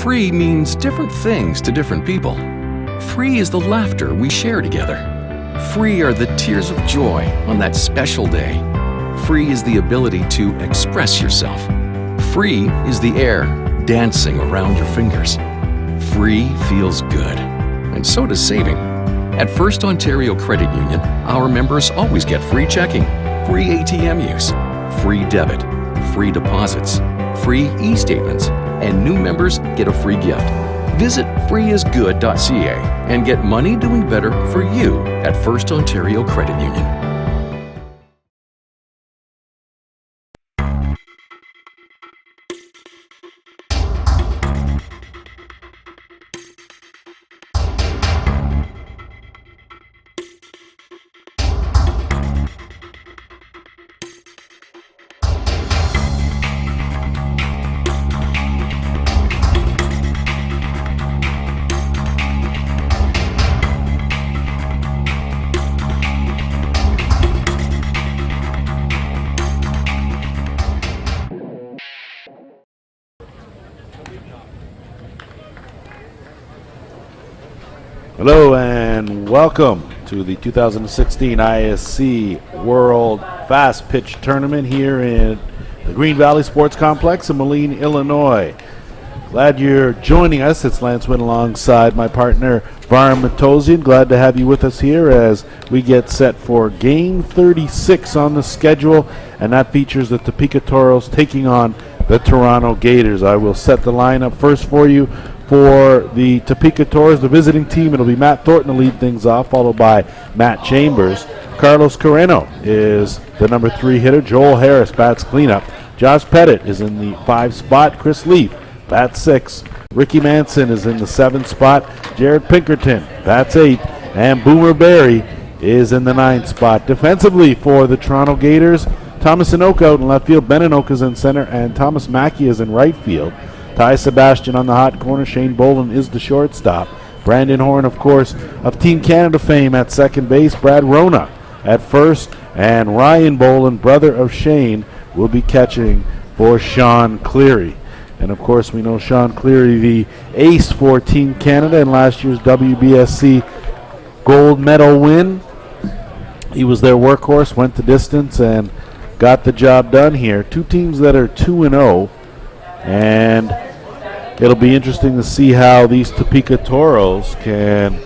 Free means different things to different people. Free is the laughter we share together. Free are the tears of joy on that special day. Free is the ability to express yourself. Free is the air dancing around your fingers. Free feels good, and so does saving. At First Ontario Credit Union, our members always get free checking, free ATM use, free debit, free deposits, free e-statements, and new members get a free gift. Visit freeisgood.ca and get money doing better for you at First Ontario Credit Union. Hello and welcome to the 2016 ISC World Fastpitch Tournament here in the Green Valley Sports Complex in Moline, Illinois. Glad you're joining us. It's Lance Winn alongside my partner Vahram Matoesian. Glad to have you with us here as we get set for Game 36 on the schedule, and that features the Topeka Toros taking on the Toronto Gators. I will set the lineup first for you. For the Topeka Toros, the visiting team, it'll be Matt Thornton to lead things off, followed by Matt Chambers. Carlos Carreno is the number 3 hitter. Joel Harris bats cleanup. Josh Pettit is in the 5 spot. Chris Leaf bats 6. Ricky Manson is in the 7 spot. Jared Pinkerton bats 8. And Boomer Berry is in the 9 spot. Defensively for the Toronto Gators, Thomas Inoka out in left field. Ben Inoka's in center, and Thomas Mackey is in right field. Ty Sebastian on the hot corner. Shane Boland is the shortstop. Brandon Horn, of course, of Team Canada fame at second base. Brad Rona at first. And Ryan Boland, brother of Shane, will be catching for Sean Cleary. And, of course, we know Sean Cleary, the ace for Team Canada in last year's WBSC gold medal win. He was their workhorse, went the distance, and got the job done here. Two teams that are 2-0. And it'll be interesting to see how these Topeka Toros can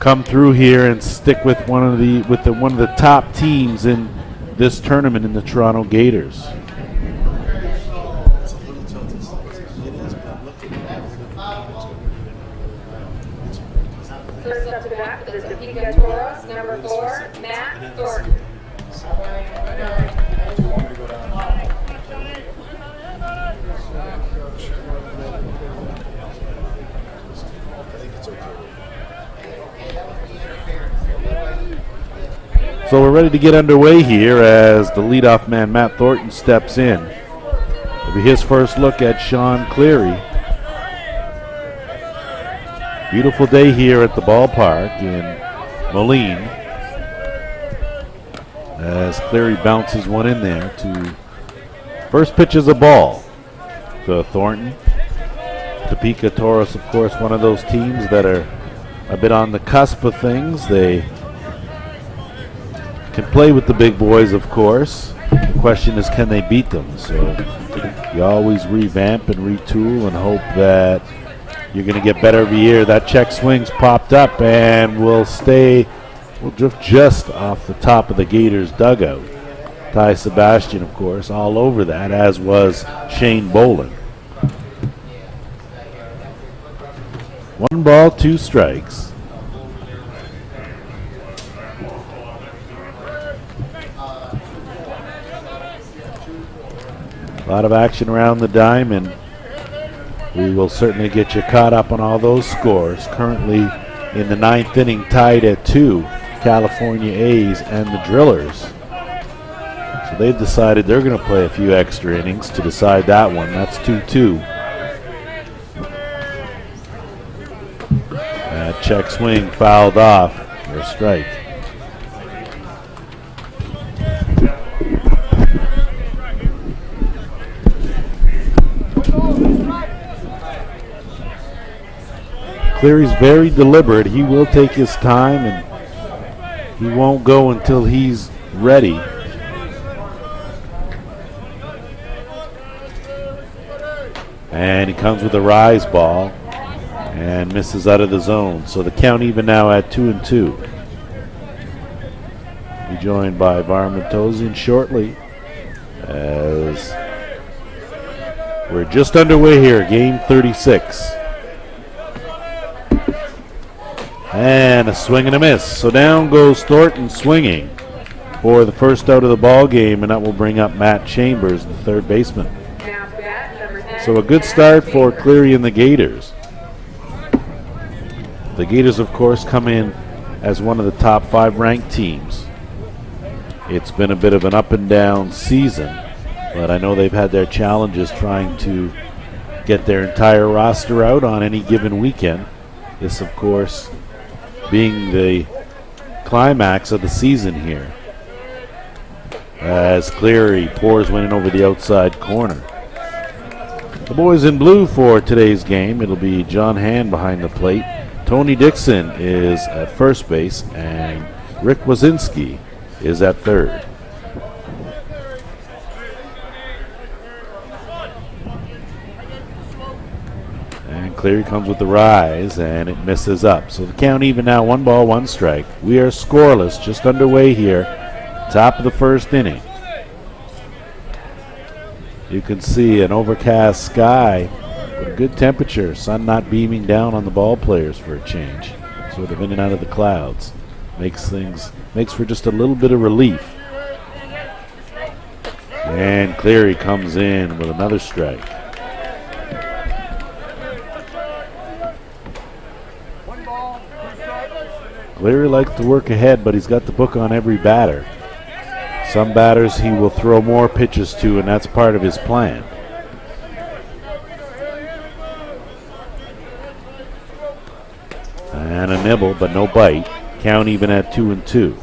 come through here and stick with one of the top teams in this tournament in the Toronto Gators. First up to bat for the Topeka Toros, number 4, Matt Thornton. So we're ready to get underway here as the leadoff man, Matt Thornton, steps in. It'll be his first look at Sean Cleary. Beautiful day here at the ballpark in Moline as Cleary bounces one in there to first pitch is a ball to Thornton. Topeka Toros, of course, one of those teams that are a bit on the cusp of things. They can play with the big boys, of course. The question is, can they beat them? So you always revamp and retool and hope that you're going to get better every year. That check swing's popped up and will drift just off the top of the Gators dugout. Ty Sebastian, of course, all over that, as was Shane Boland. 1 ball, 2 strikes. A lot of action around the diamond. We will certainly get you caught up on all those scores. Currently in the 9th inning, tied at 2, California A's and the Drillers. So they've decided they're going to play a few extra innings to decide that one. That's 2-2. That check swing fouled off for a strike. Cleary's very deliberate. He will take his time, and he won't go until he's ready. And he comes with a rise ball and misses out of the zone. So the count even now at 2-2. Be joined by Vahram and Matoesian shortly, as we're just underway here, game 36. And a swing and a miss. So down goes Thornton swinging for the first out of the ball game, and that will bring up Matt Chambers, the third baseman. So a good start for Cleary and the Gators. The Gators, of course, come in as one of the top 5 ranked teams. It's been a bit of an up and down season, but I know they've had their challenges trying to get their entire roster out on any given weekend. This, of course, being the climax of the season here, as Cleary pours one in over the outside corner. The boys in blue for today's game, it'll be John Hand behind the plate. Tony Dixon is at first base, and Rick Wazinski is at third. And Cleary comes with the rise, and it misses up. So the count even now, 1 ball, 1 strike. We are scoreless, just underway here, top of the first inning. You can see an overcast sky with a good temperature, sun not beaming down on the ball players for a change, sort of in and out of the clouds. Makes for just a little bit of relief. And Cleary comes in with another strike. Cleary likes to work ahead, but he's got the book on every batter. Some batters he will throw more pitches to, and that's part of his plan. And a nibble, but no bite. Count even at 2-2.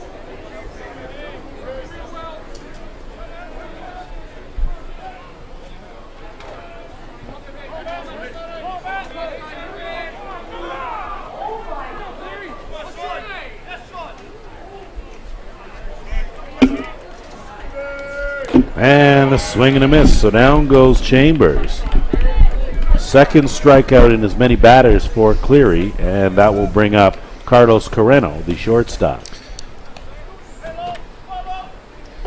And a swing and a miss. So down goes Chambers. Second strikeout in as many batters for Cleary, and that will bring up Carlos Carreno, the shortstop.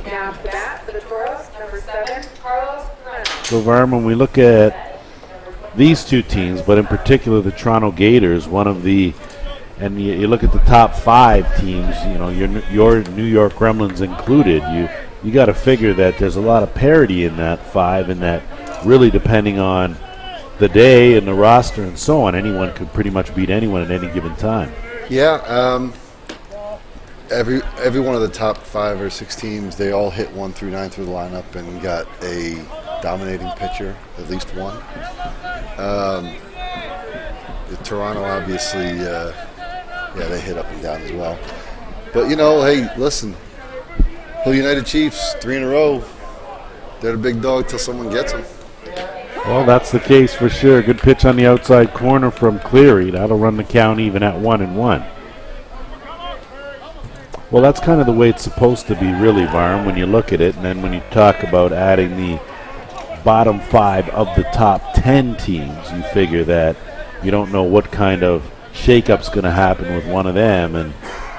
Now bat for the Toros, number 7, Carlos Vahram. So Vahram, when we look at these two teams, but in particular the Toronto Gators, one of the, and you look at the top 5 teams, you know, your New York Gremlins included, you got to figure that there's a lot of parity in that 5, and that really depending on the day and the roster and so on, anyone could pretty much beat anyone at any given time. Yeah, every one of the top 5 or 6 teams, they all hit 1 through 9 through the lineup and got a dominating pitcher, at least one. Toronto, obviously, they hit up and down as well. But, you know, hey, listen, Hill United Chiefs, 3 in a row. They're the big dog till someone gets them. Well, that's the case for sure. Good pitch on the outside corner from Cleary. That'll run the count even at 1-1. Well, that's kind of the way it's supposed to be, really, Vahram, when you look at it. And then when you talk about adding the bottom 5 of the top 10 teams, you figure that you don't know what kind of shakeup's going to happen with one of them. And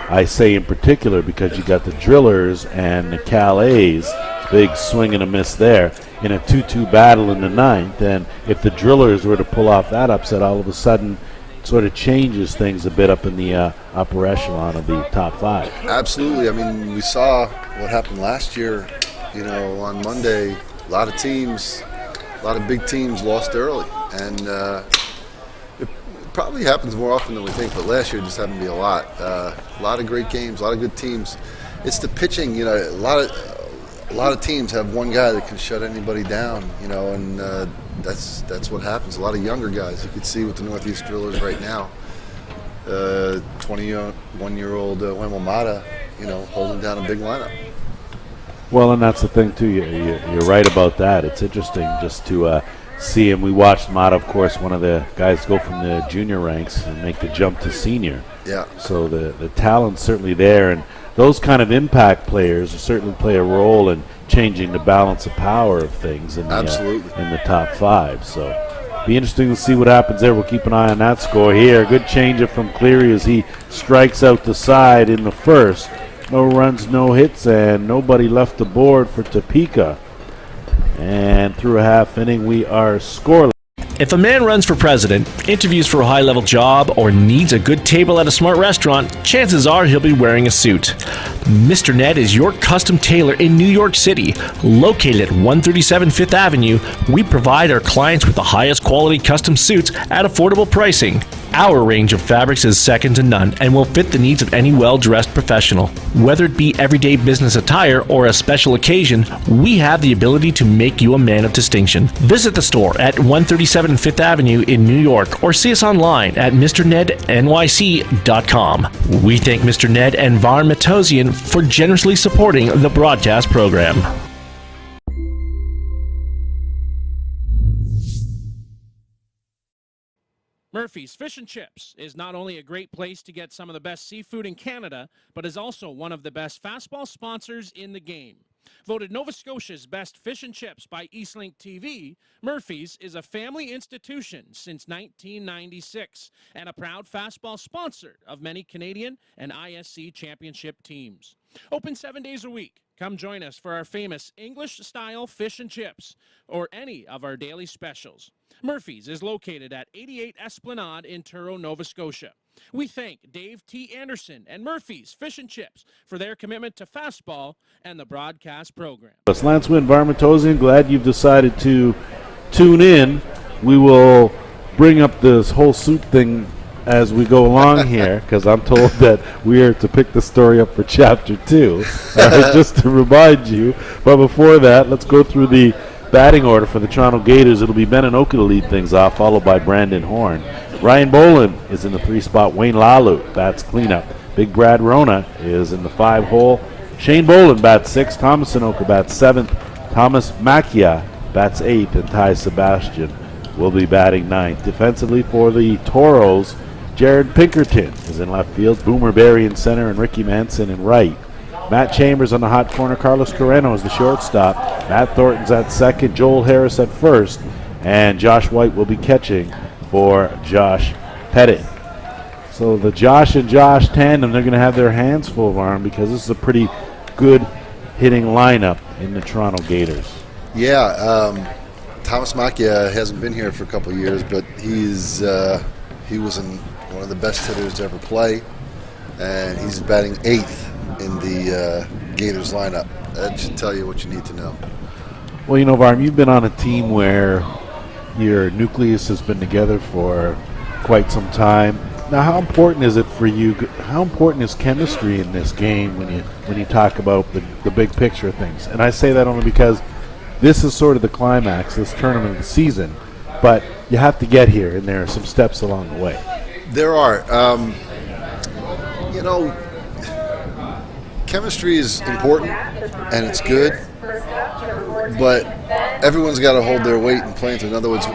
I say in particular because you got the Drillers and the Cal A's, big swing and a miss there in a 2-2 battle in the 9th. And if the Drillers were to pull off that upset, all of a sudden it sort of changes things a bit up in the upper echelon of the top 5. Absolutely. I mean, we saw what happened last year. You know, on Monday, a lot of big teams lost early. And it probably happens more often than we think, but last year it just happened to be a lot. A lot of great games, a lot of good teams. It's the pitching, you know, a lot of teams have one guy that can shut anybody down, you know, and that's what happens. A lot of younger guys. You could see with the Northeast Drillers right now, 21-year-old Winn Mata, you know, holding down a big lineup. Well, and that's the thing too. You're right about that. It's interesting just to see him. We watched Mata, of course, one of the guys go from the junior ranks and make the jump to senior. Yeah. So the talent's certainly there, and those kind of impact players certainly play a role in changing the balance of power of things in the top 5. So be interesting to see what happens there. We'll keep an eye on that score here. Good change-up from Cleary as he strikes out the side in the first. No runs, no hits, and nobody left the board for Topeka. And through a half inning, we are scoreless. If a man runs for president, interviews for a high-level job, or needs a good table at a smart restaurant, chances are he'll be wearing a suit. Mr. Ned is your custom tailor in New York City. Located at 137 Fifth Avenue, we provide our clients with the highest quality custom suits at affordable pricing. Our range of fabrics is second to none and will fit the needs of any well-dressed professional. Whether it be everyday business attire or a special occasion, we have the ability to make you a man of distinction. Visit the store at 137 Fifth Avenue in New York or see us online at mrnednyc.com. We thank Mr. Ned and Vahram Matoesian for generously supporting the broadcast program. Murphy's Fish and Chips is not only a great place to get some of the best seafood in Canada, but is also one of the best fastball sponsors in the game. Voted Nova Scotia's best fish and chips by Eastlink TV, Murphy's is a family institution since 1996 and a proud fastball sponsor of many Canadian and ISC championship teams. Open 7 days a week. Come join us for our famous English-style fish and chips or any of our daily specials. Murphy's is located at 88 Esplanade in Truro, Nova Scotia. We thank Dave T. Anderson and Murphy's Fish and Chips for their commitment to fastball and the broadcast program. Lance Winn, Vahram Matoesian, glad you've decided to tune in. We will bring up this whole suit thing as we go along here, because I'm told that we are to pick the story up for Chapter 2. Just to remind you. But before that, let's go through the batting order for the Toronto Gators. It'll be Ben Anoka to lead things off, followed by Brandon Horn. Ryan Boland is in the 3 spot. Wayne Lalu bats cleanup. Big Brad Rona is in the 5 hole. Shane Boland bats 6th. Thomas Anoka bats 7th. Thomas Macchia bats 8th. And Ty Sebastian will be batting 9th. Defensively for the Toros, Jared Pinkerton is in left field. Boomer Berry in center and Ricky Manson in right. Matt Chambers on the hot corner. Carlos Carreno is the shortstop. Matt Thornton's at second. Joel Harris at first. And Josh White will be catching for Josh Pettit. So the Josh and Josh tandem, they're going to have their hands full of arm because this is a pretty good hitting lineup in the Toronto Gators. Yeah, Thomas Macchia hasn't been here for a couple of years, but he was one of the best hitters to ever play, and he's batting 8th in the Gators lineup. That should tell you what you need to know. Well, you know, Vahram, you've been on a team where your nucleus has been together for quite some time. Now, how important is it for you? How important is chemistry in this game when you talk about the big picture of things? And I say that only because this is sort of the climax, this tournament of the season. But you have to get here, and there are some steps along the way. There are. Chemistry is important, and it's good. But everyone's got to hold their weight and play. In other words,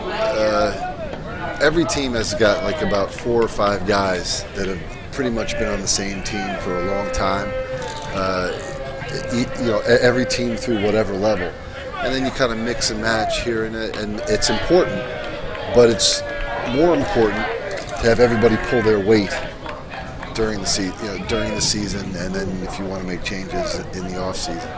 every team has got like about 4 or 5 guys that have pretty much been on the same team for a long time. Every team through whatever level, and then you kind of mix and match here and it's important. But it's more important to have everybody pull their weight during the season, and then if you want to make changes in the off season.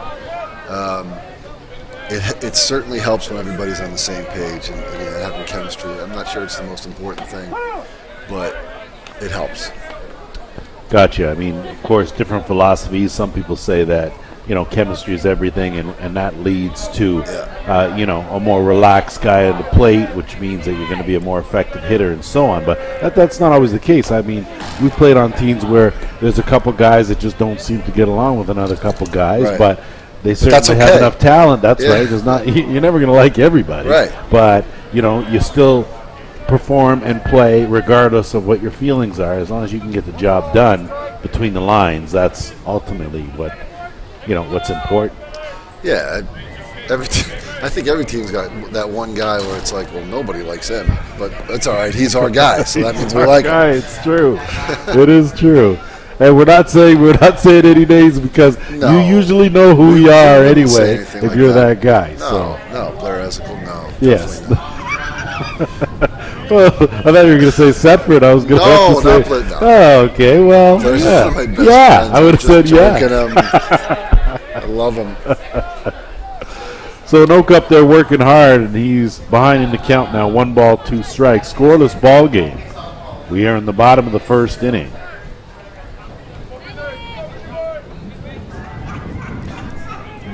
It certainly helps when everybody's on the same page and having chemistry. I'm not sure it's the most important thing, but it helps. Gotcha. I mean, of course, different philosophies. Some people say that, chemistry is everything, and that leads to, a more relaxed guy at the plate, which means that you're going to be a more effective hitter and so on. But that's not always the case. I mean, we've played on teams where there's a couple guys that just don't seem to get along with another couple guys, right. But they certainly have enough talent. That's right. There's not. You're never going to like everybody. Right. But, you still perform and play regardless of what your feelings are. As long as you can get the job done between the lines, that's ultimately what's important. Yeah. I think every team's got that one guy where it's like, well, nobody likes him, but it's all right. He's our guy, so that means we like him. It's true. It is true. And we're not saying any names because you usually know who you are anyway if like you're that guy. No, Blair Esical, no. Yes. Well, I thought you were going to say Setford. I was going to have to say. Blair, no. Oh, okay. Well, Blair's yeah. one of my best friends. I would have said I love him. So Noak up there working hard, and he's behind in the count now. 1 ball, 2 strikes. Scoreless ball game. We are in the bottom of the first inning.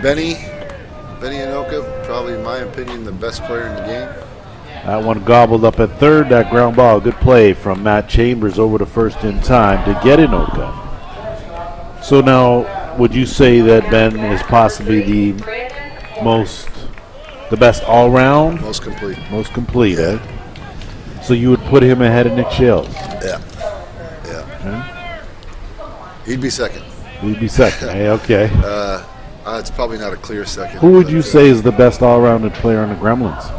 Benny Anoka, probably in my opinion the best player in the game. That one gobbled up at third. That ground ball, good play from Matt Chambers over to first in time to get Anoka. So now, would you say that Ben is possibly the best all round? Most complete. Most complete, eh? So you would put him ahead of Nick Shales? Yeah. He'd be second. He'd be second, eh? Okay. It's probably not a clear second. Who would you say is the best all-rounded player on the Gremlins?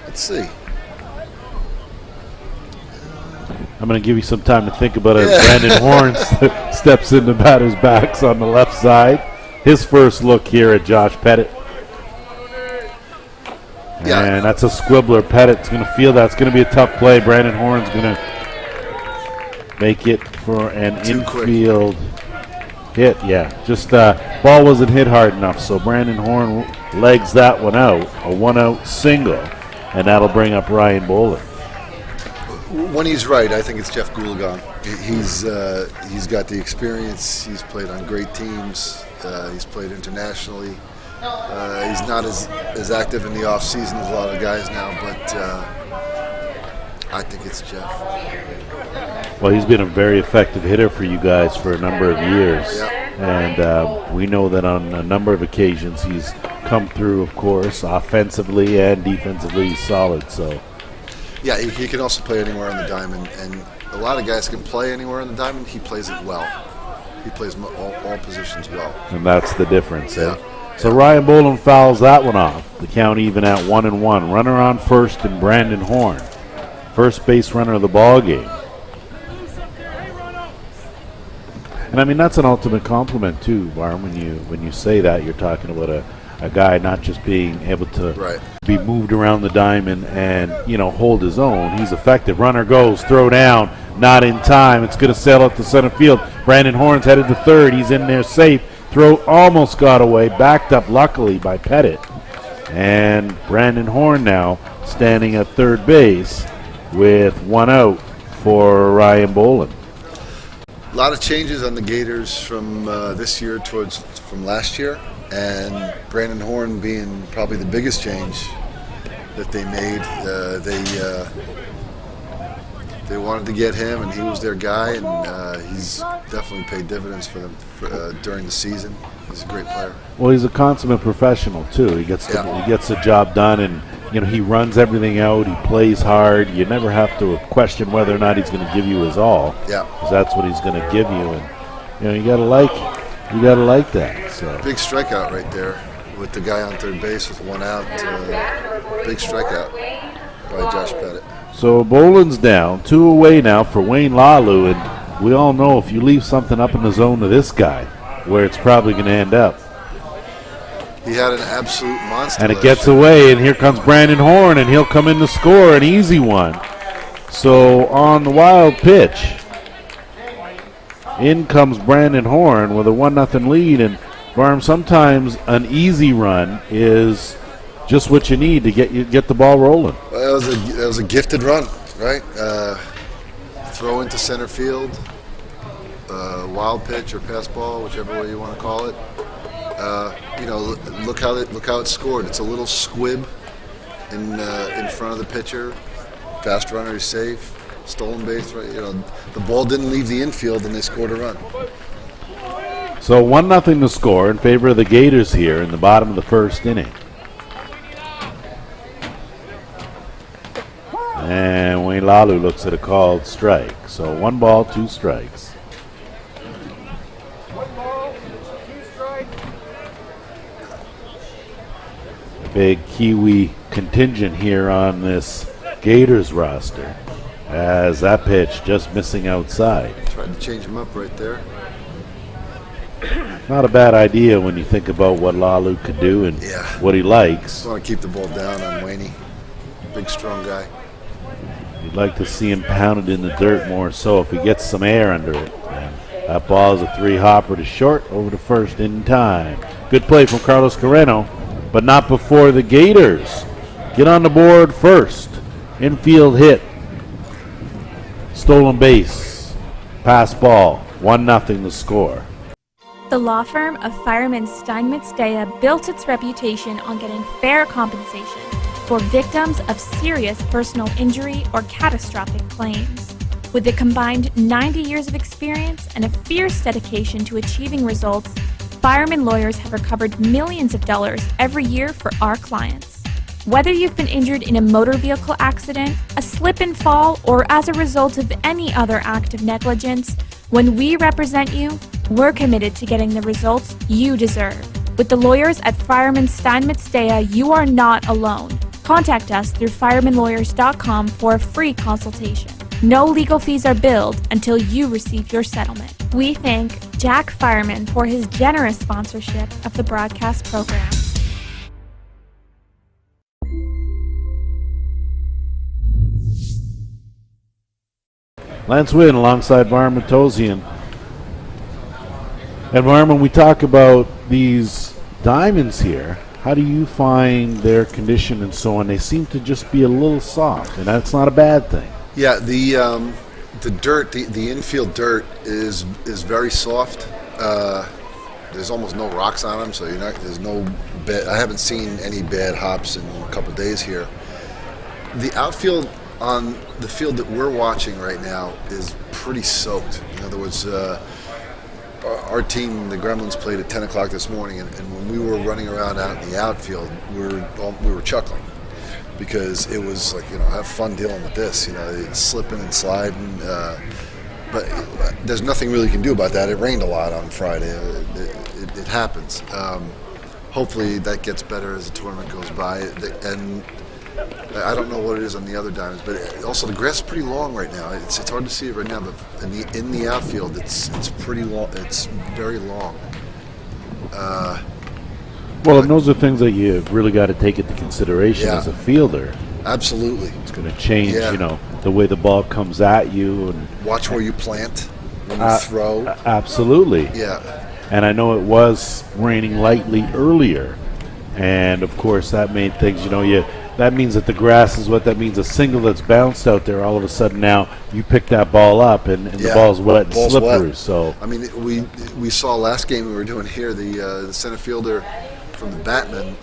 Let's see. I'm going to give you some time to think about it. Brandon Horn steps into batter's backs on the left side. His first look here at Josh Pettit. And that's a squibbler. Pettit's going to feel that's going to be a tough play. Brandon Horn's going to make it for an infield hit. Just ball wasn't hit hard enough, so Brandon Horn legs that one out. A 1-out single, and that'll bring up Ryan Bolin. When he's right, I think it's Jeff Goolagong. He's got the experience. He's played on great teams. He's played internationally. He's not as active in the off season as a lot of guys now, but I think it's Jeff. Well, he's been a very effective hitter for you guys for a number of years, and we know that on a number of occasions he's come through, of course, offensively and defensively. He's solid. So. Yeah, he can also play anywhere on the diamond, and a lot of guys can play anywhere on the diamond. He plays it well. He plays all positions well. And that's the difference, eh? So Ryan Bolin fouls that one off. The count even at 1-1. Runner on first and Brandon Horn. First base runner of the ball game. And I mean, that's an ultimate compliment too, Vahram. When you say that, you're talking about a guy not just being able to be moved around the diamond and hold his own. He's effective. Runner goes, throw down, not in time. It's going to sail up to center field. Brandon Horn's headed to third. He's in there safe. Throw almost got away, backed up luckily by Pettit. And Brandon Horn now standing at third base with 1 out for Ryan Bolin. A lot of changes on the Gators from this year from last year, and Brandon Horn being probably the biggest change that they made. They wanted to get him, and he was their guy, and he's definitely paid dividends for them during the season. He's a great player. Well, he's a consummate professional too. He gets the job done, and he runs everything out. He plays hard. You never have to question whether or not he's going to give you his all. Yeah, because that's what he's going to give you, and you got to like that. So big strikeout right there with the guy on third base with 1 out. Big strikeout by Josh Pettit. So Bolin's down, 2 away now for Wayne Lalu, and we all know if you leave something up in the zone to this guy, where it's probably going to end up. He had an absolute monster. And it gets away, and here comes Brandon Horn, and he'll come in to score an easy one. So on the wild pitch, in comes Brandon Horn with a 1-0 lead, and Vahram, sometimes an easy run is just what you need to get the ball rolling. Well, that was a gifted run, right? Throw into center field, wild pitch or pass ball, whichever way you want to call it. Look how it's scored. It's a little squib in front of the pitcher. Fast runner is safe. Stolen base, right? The ball didn't leave the infield, and they scored a run. So 1-0 to score in favor of the Gators here in the bottom of the first inning. And Wayne Lalu looks at a called strike. So 1 ball, 2 strikes. 1 ball, 2 strikes. big Kiwi contingent here on this Gators roster, as that pitch just missing outside. Tried to change him up right there. Not a bad idea when you think about what Lalu could do and what he likes. Just want to keep the ball down on Wayne. Big, strong guy. You'd like to see him pounded in the dirt more so if he gets some air under it. And that ball is a 3-hopper to short, over to first in time. Good play from Carlos Carreno, but not before the Gators get on the board first. Infield hit. Stolen base. Pass ball. 1-0 the score. The law firm of Fireman Steinmetz Dea built its reputation on getting fair compensation for victims of serious personal injury or catastrophic claims. With a combined 90 years of experience and a fierce dedication to achieving results, Fireman lawyers have recovered millions of dollars every year for our clients. Whether you've been injured in a motor vehicle accident, a slip and fall, or as a result of any other act of negligence, when we represent you, we're committed to getting the results you deserve. With the lawyers at Fireman Steinmetz Dea, you are not alone. Contact us through firemanlawyers.com for a free consultation. No legal fees are billed until you receive your settlement. We thank Jack Fireman for his generous sponsorship of the broadcast program. Lance Winn alongside Vahram Matoesian. And Vahram, when we talk about these diamonds here, how do you find their condition and so on? They seem to just be a little soft, and that's not a bad thing. Yeah, the dirt, the infield dirt is very soft. There's almost no rocks on them, so there's no bad. I haven't seen any bad hops in a couple of days here. The outfield on the field that we're watching right now is pretty soaked. In other words, our team, the Gremlins, played at 10 o'clock this morning, and when we were running around out in the outfield, we were chuckling because it was like, have fun dealing with this. It's slipping and sliding, but there's nothing really you can do about that. It rained a lot on Friday. It happens. Hopefully that gets better as the tournament goes by, and I don't know what it is on the other diamonds, but also the grass is pretty long right now. It's hard to see it right now, but in the outfield, it's pretty long. It's very long. Well, and those are things that you really got to take into consideration as a fielder. Absolutely. It's going to change, the way the ball comes at you, and watch where you plant when you throw. Absolutely. Yeah. And I know it was raining lightly earlier, and of course that made things. That means that the grass is what that means. A single that's bounced out there, all of a sudden now you pick that ball up and the ball's wet and slippery. Wet. So I mean, we saw last game we were doing here, the center fielder from the Batman,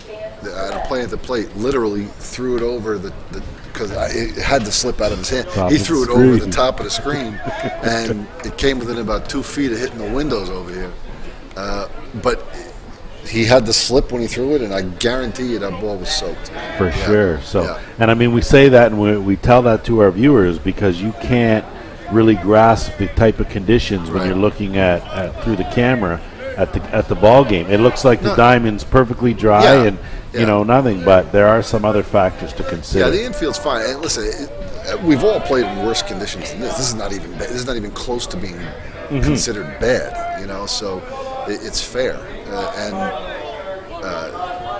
playing at the plate, literally threw it over because it had to slip out of his hand. He threw it over the top of the screen, and it came within about 2 feet of hitting the windows over here. But he had the slip when he threw it, and I guarantee you that ball was soaked. For sure. So, and I mean, we say that and we tell that to our viewers because you can't really grasp the type of conditions when you're looking at through the camera at the ball game. It looks like the diamond's perfectly dry and nothing, but there are some other factors to consider. Yeah, the infield's fine. And listen, we've all played in worse conditions than this. This is not even This is not even close to being considered bad. So it's fair,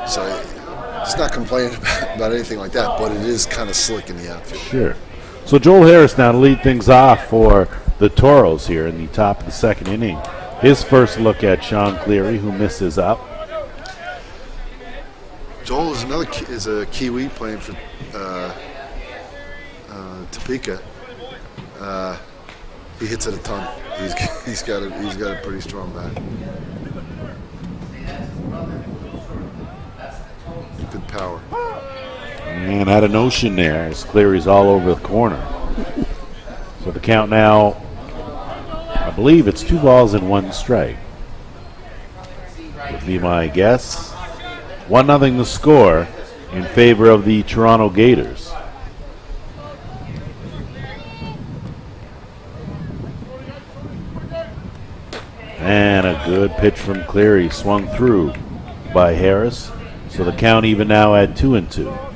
so it's not complaining about anything like that. But it is kind of slick in the outfield. Sure. So Joel Harris now to lead things off for the Toros here in the top of the second inning. His first look at Sean Cleary, who misses up. Joel is a Kiwi playing for Topeka. He hits it a ton. He's got a pretty strong bat. Good power. And had a notion there as Cleary's all over the corner. So the count now, I believe it's 2 balls and 1 strike. Would be my guess. 1-0 the score in favor of the Toronto Gators. And a good pitch from Cleary, swung through by Harris. So the count even now at 2-2.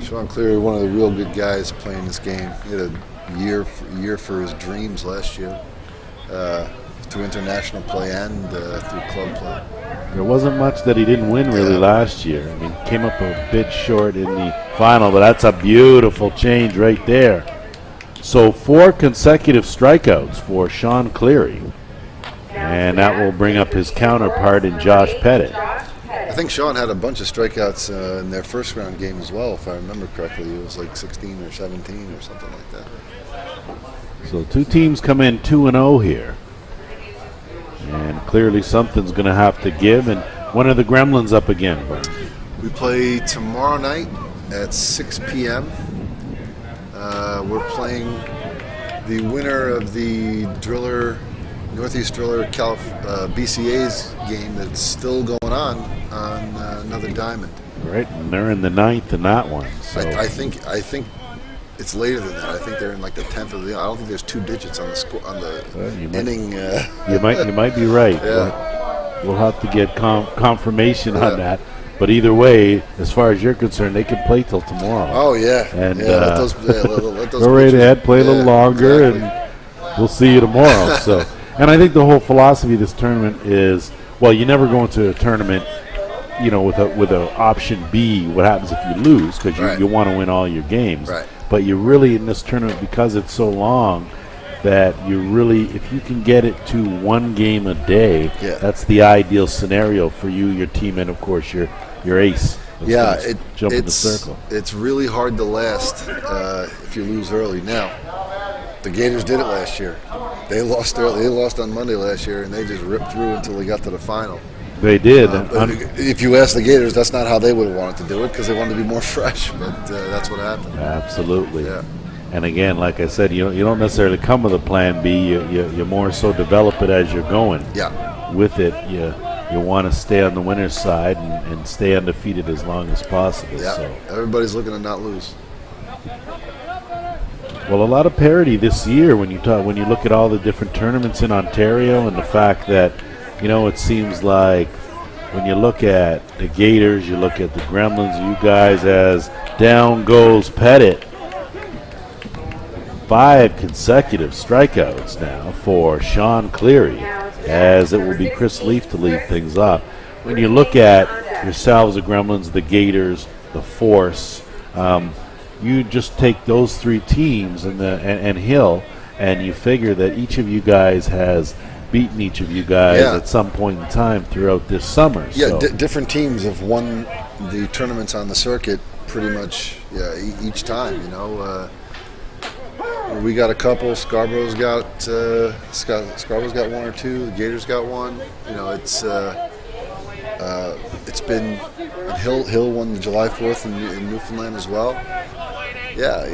Sean Cleary, one of the real good guys playing this game. He had a year for his dreams last year, through international play and through club play. There wasn't much that he didn't win really last year. I mean, came up a bit short in the final, but that's a beautiful change right there. So 4 consecutive strikeouts for Sean Cleary, and that will bring up his counterpart in Josh Pettit. I think Sean had a bunch of strikeouts in their first round game as well, if I remember correctly. It was like 16 or 17 or something like that. So 2 teams come in 2-0 here. And clearly something's going to have to give. And when are the Gremlins up again? We play tomorrow night at 6 p.m. We're playing the winner of the Northeast Driller BCA's game that's still going on another diamond. Right, and they're in the 9th in that one. So. I think it's later than that. I think they're in like the 10th of the. I don't think there's 2 digits on the inning. You might be right. Yeah. We'll have to get confirmation on that. But either way, as far as you're concerned, they can play till tomorrow. Oh yeah, and let those go right ahead, play a little longer, and we'll see you tomorrow. So, and I think the whole philosophy of this tournament is, well, you never go into a tournament, with a option B. What happens if you lose? Because you want to win all your games. Right. But you really, in this tournament, because it's so long, that you really, if you can get it to 1 game a day, that's the ideal scenario for you, your team, and of course your ace. Jump in the circle. It's really hard to last if you lose early. Now, the Gators did it last year. They lost early. They lost on Monday last year, and they just ripped through until they got to the final. They did. If you ask the Gators, that's not how they would have wanted to do it, because they wanted to be more fresh. But that's what happened. Absolutely. Yeah. And again, like I said, you don't necessarily come with a plan B. You more so develop it as you're going. Yeah. With it, you want to stay on the winner's side and stay undefeated as long as possible. Yeah. So. Everybody's looking to not lose. Well, a lot of parity this year when you look at all the different tournaments in Ontario, and the fact that, it seems like when you look at the Gators, you look at the Gremlins, you guys, as down goes Pettit. 5 consecutive strikeouts now for Sean Cleary, as it will be Chris Leaf to lead things up. When you look at yourselves, the Gremlins, the Gators, the Force, you just take those 3 teams and Hill, and you figure that each of you guys has beaten each of you guys at some point in time throughout this summer. Yeah, different teams have won the tournaments on the circuit pretty much each time, we got a couple. Scarborough's got 1 or 2. The Gators got 1. It's been Hill won the July 4th in Newfoundland as well. Yeah,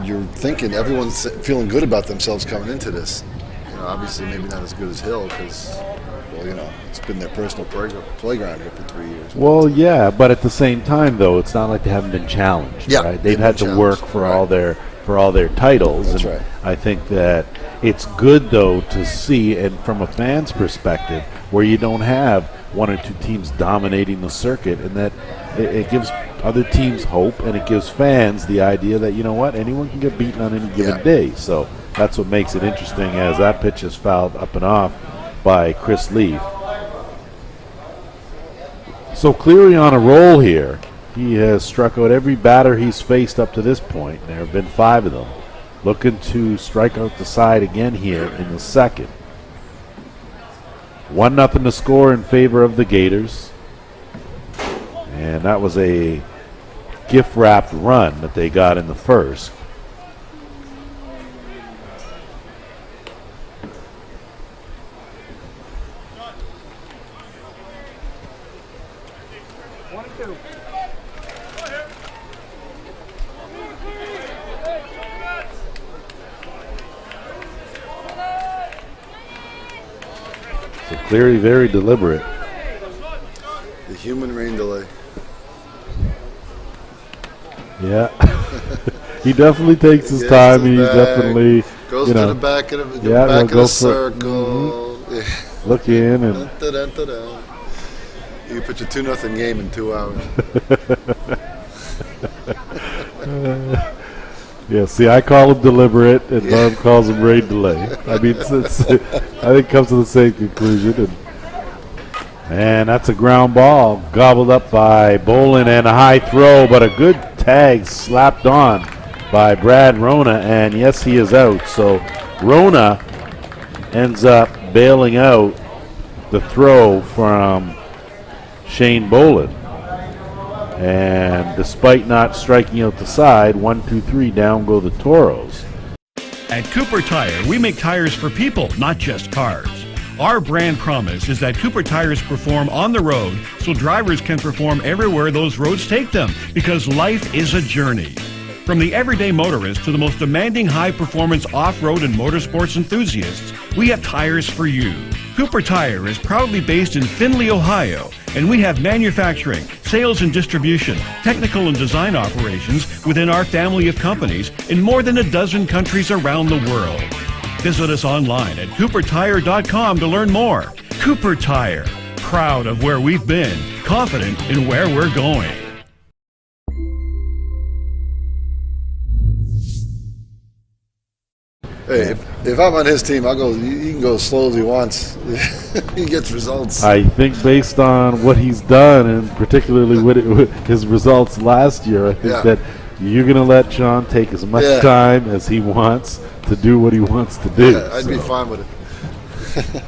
you're thinking everyone's feeling good about themselves coming into this. Obviously maybe not as good as Hill because, it's been their personal playground here for 3 years. Well, yeah, but at the same time, though, it's not like they haven't been challenged. Yeah, right? They've had to work for all their titles. That's and right. I think that it's good, though, to see, and from a fan's perspective, where you don't have 1 or 2 teams dominating the circuit, and that it gives other teams hope, and it gives fans the idea that, anyone can get beaten on any given day. So that's what makes it interesting, as that pitch is fouled up and off by Chris Leaf. So Cleary on a roll here. He has struck out every batter he's faced up to this point. There have been 5 of them. Looking to strike out the side again here in the second. 1-0 to score in favor of the Gators. And that was a gift-wrapped run that they got in the first. So Cleary very deliberate. The human rain delay. Yeah. He definitely takes his time. He definitely goes to the back of the, he'll back of go the circle. Look in and You pitch a 2-0 game in 2 hours. Yeah, see, I call him deliberate, and Bob calls him rain delay. I mean, I think it comes to the same conclusion. And that's a ground ball, gobbled up by Bolin, and a high throw, but a good tag slapped on by Brad Rona, and yes, he is out. So Rona ends up bailing out the throw from Shane Bolin. And despite not striking out the side, 1, 2, 3, down go the Toros. At Cooper Tire, we make tires for people, not just cars. Our brand promise is that Cooper Tires perform on the road so drivers can perform everywhere those roads take them, because life is a journey. From the everyday motorist to the most demanding high-performance off-road and motorsports enthusiasts, we have tires for you. Cooper Tire is proudly based in Findlay, Ohio, and we have manufacturing, sales and distribution, technical and design operations within our family of companies in more than a dozen countries around the world. Visit us online at coopertire.com to learn more. Cooper Tire, proud of where we've been, confident in where we're going. Hey, if I'm on his team, I'll go. He can go as slow as he wants. He gets results. I think based on what he's done, and particularly with his results last year, I think that you're going to let Sean take as much time as he wants to do what he wants to do. Yeah, I'd be fine with it.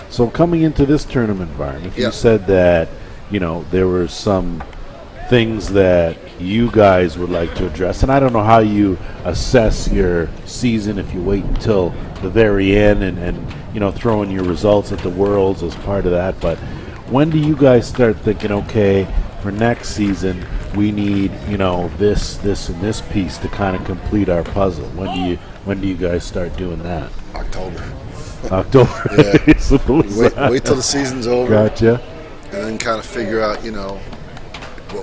So coming into this tournament environment, you said that, you know, there were some things that you guys would like to address, and I don't know how you assess your season if you wait until the very end and you know, throw in your results at the Worlds as part of that, but when do you guys start thinking, okay, for next season we need, you know, this and this piece to kind of complete our puzzle? When do you guys start doing that? October. Yeah. So wait till the season's over. Gotcha. And then kind of figure out, you know,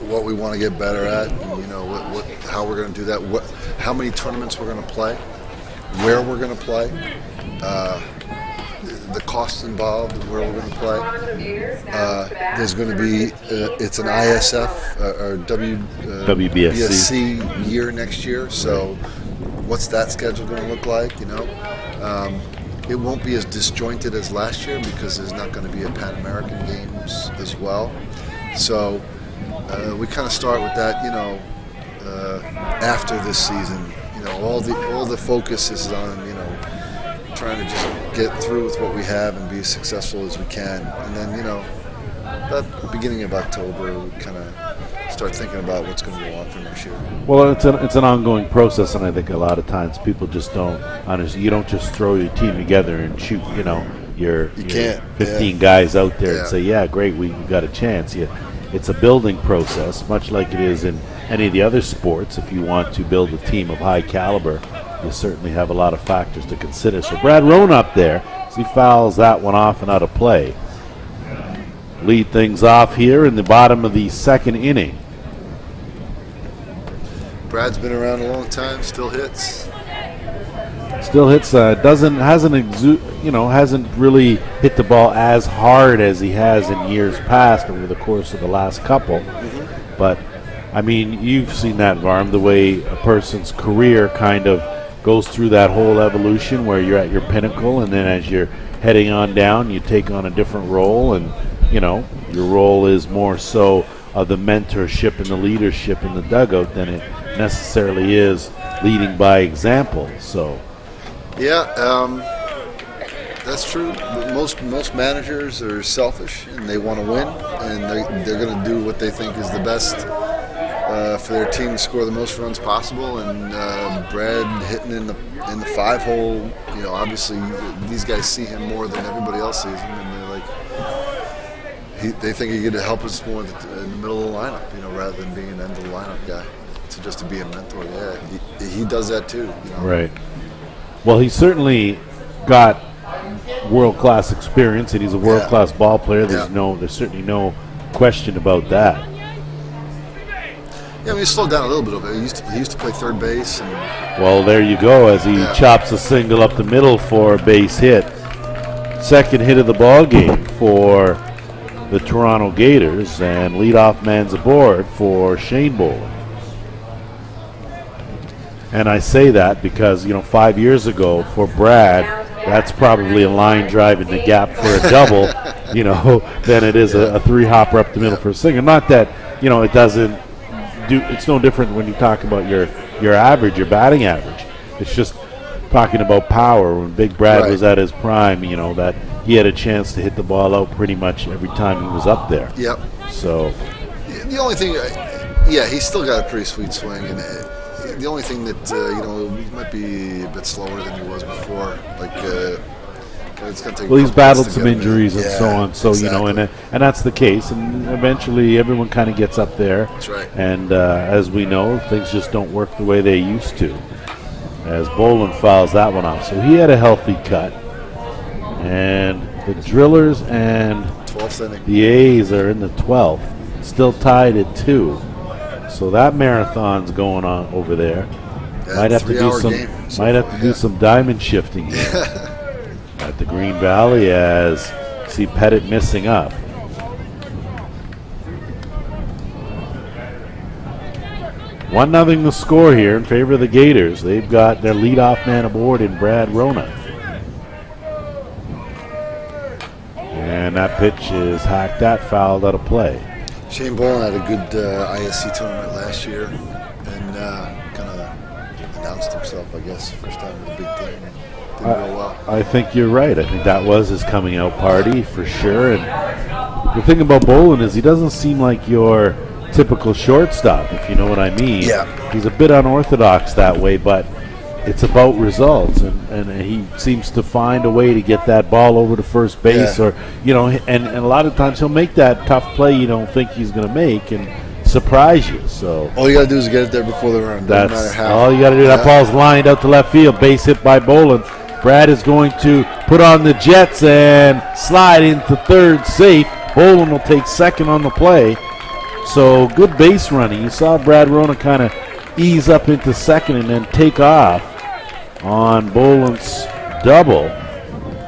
what we want to get better at, and, you know, how we're going to do that, how many tournaments we're going to play, where we're going to play, the costs involved, where we're going to play. There's going to be it's an ISF or WBSC year next year, so what's that schedule going to look like? You know, it won't be as disjointed as last year because there's not going to be a Pan American Games as well. So we kind of start with that, you know, after this season. You know, all the focus is on, you know, trying to just get through with what we have and be as successful as we can. And then, you know, at the beginning of October, we kind of start thinking about what's going to go on for next year. Well, it's an ongoing process, and I think a lot of times people just don't understand. You don't just throw your team together and shoot, you know, your 15 guys out there and say, yeah, great, we got a chance. It's a building process, much like it is in any of the other sports. If you want to build a team of high caliber, you certainly have a lot of factors to consider. So Brad Rohn up there, as he fouls that one off and out of play. Lead things off here in the bottom of the second inning. Brad's been around a long time, still hits. Hasn't really hit the ball as hard as he has in years past over the course of the last couple. Mm-hmm. But I mean, you've seen that, Vahram, the way a person's career kind of goes through that whole evolution where you're at your pinnacle, and then as you're heading on down, you take on a different role, and you know, your role is more so of the mentorship and the leadership in the dugout than it necessarily is leading by example. So that's true. Most managers are selfish and they want to win, and they're going to do what they think is the best for their team to score the most runs possible. And Brad hitting in the 5-hole, you know, obviously these guys see him more than everybody else sees him, and they're like, they think he could help us more in the middle of the lineup, you know, rather than being an end of the lineup guy. So just to be a mentor, he does that too. You know? Right. Well, he certainly got world-class experience, and he's a world-class ball player. There's certainly no question about that. Yeah, I mean, he slowed down a little bit of it. He used to play third base. And well, there you go, as he chops a single up the middle for a base hit. Second hit of the ball game for the Toronto Gators, and leadoff man's aboard for Shane Bolin. And I say that because, 5 years ago for Brad, that's probably a line drive in the gap for a double, than it is a three-hopper up the middle for a single. Not that, it doesn't do, it's no different when you talk about your average, your batting average. It's just talking about power. When Big Brad was at his prime, that he had a chance to hit the ball out pretty much every time he was up there. Yep. So the only thing, he's still got a pretty sweet swing, and the only thing that he might be a bit slower than he was before. It's going to take. Well, he's battled some injuries and so on. So exactly. And that's the case. And eventually, everyone kind of gets up there. That's right. And as we know, things just don't work the way they used to. As Bolin fouls that one off, so he had a healthy cut. And the Drillers and 12th inning. The A's are in the 12th, still tied at 2. So that marathon's going on over there. Might have to do some diamond shifting here at the Green Valley, as see Pettit missing up. One nothing the score here in favor of the Gators. They've got their leadoff man aboard in Brad Rona. And that pitch is hacked at, fouled out of play. Shane Bolin had a good ISC tournament last year and kind of announced himself, I guess, first time with a big team. Didn't go well. I think you're right. I think that was his coming out party for sure. And the thing about Bolin is he doesn't seem like your typical shortstop, if you know what I mean. Yeah. He's a bit unorthodox that way, but it's about results, and he seems to find a way to get that ball over to first base, or and a lot of times he'll make that tough play you don't think he's going to make and surprise you. So all you got to do is get it there before the run. Doesn't matter how. All you got to do. That ball's lined out to left field, base hit by Bolin. Brad is going to put on the Jets and slide into third safe. Bolin will take second on the play. So good base running. You saw Brad Rona kind of ease up into second and then take off on Bolin's double.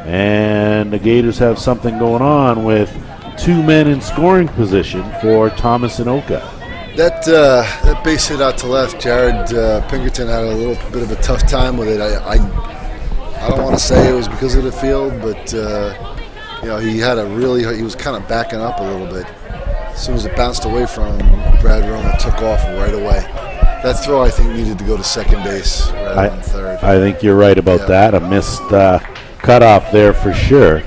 And the Gators have something going on with 2 men in scoring position for Thomas and Oka. That base hit out to left, Jared Pinkerton had a little bit of a tough time with it. I don't want to say it was because of the field, but he was kind of backing up a little bit. As soon as it bounced away from him, Brad Rona took off right away. That throw, I think, needed to go to second base rather than third. I think you're right about that. A missed cutoff there for sure.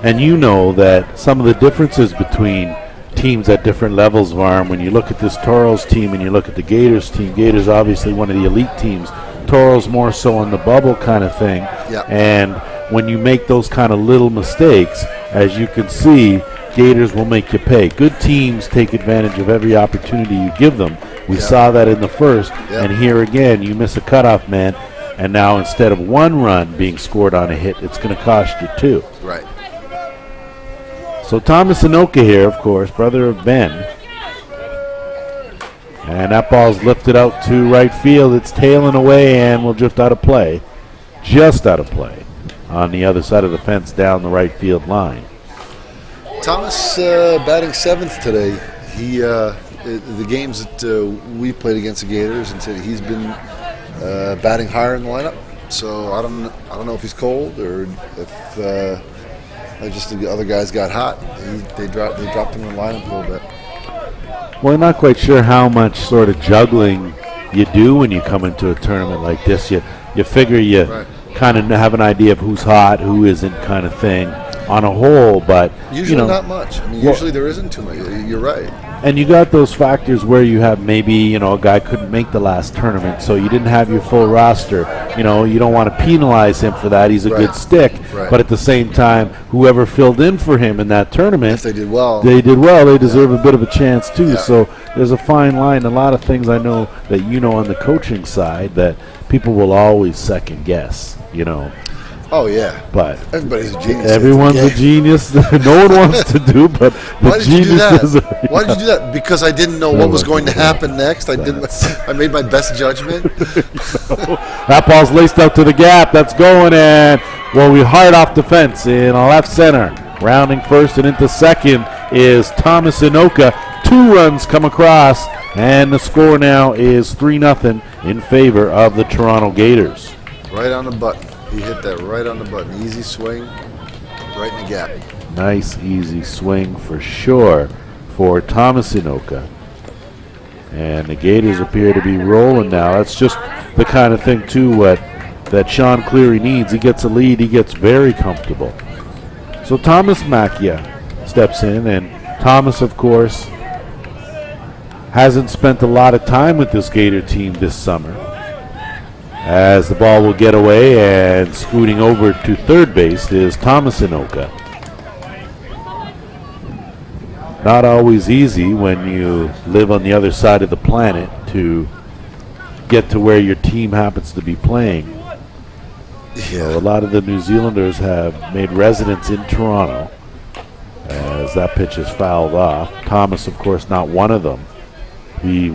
And you know that some of the differences between teams at different levels, Vahram, when you look at this Toros team and you look at the Gators team, Gators obviously one of the elite teams, Toros more so on the bubble kind of thing. Yep. And when you make those kind of little mistakes, as you can see, Gators will make you pay. Good teams take advantage of every opportunity you give them. We saw that in the first, and here again, you miss a cutoff man, and now instead of 1 run being scored on a hit, it's going to cost you 2. Right. So Thomas Anoka here, of course, brother of Ben. And that ball's lifted out to right field. It's tailing away and will drift out of play. Just out of play on the other side of the fence down the right field line. Thomas batting 7th today. He the games that we played against the Gators, and said he's been batting higher in the lineup. So I don't know if he's cold or if just the other guys got hot. They dropped him in the lineup a little bit. Well, I'm not quite sure how much sort of juggling you do when you come into a tournament like this. You figure you kind of have an idea of who's hot, who isn't, kind of thing on a whole, but usually not much. I mean, usually there isn't too much. You're right. And you got those factors where you have maybe, a guy couldn't make the last tournament, so you didn't have your full roster. You don't want to penalize him for that. He's a good stick. Right. But at the same time, whoever filled in for him in that tournament, if they did well, they deserve a bit of a chance too. So there's a fine line. A lot of things I know that on the coaching side that people will always second guess, Oh, yeah. But everybody's a genius. Everyone's a genius. No one wants to do, but the geniuses. Why did you do that? Because I didn't know what was going to happen next. I made my best judgment. That ball's laced out to the gap. That's going, and we hard off the fence in left center. Rounding first and into second is Thomas Inoka. 2 runs come across, and the score now is 3-0 in favor of the Toronto Gators. Right on the button. He hit that right on the button. Easy swing, right in the gap. Nice, easy swing for sure for Thomas Inoka. And the Gators appear to be rolling now. That's just the kind of thing, too, that Sean Cleary needs. He gets a lead. He gets very comfortable. So Thomas Macchia steps in, and Thomas, of course, hasn't spent a lot of time with this Gator team this summer, as the ball will get away, and scooting over to third base is Thomas Inoka. Not always easy when you live on the other side of the planet to get to where your team happens to be playing. Yeah. So a lot of the New Zealanders have made residence in Toronto, as that pitch is fouled off. Thomas, of course, not one of them. He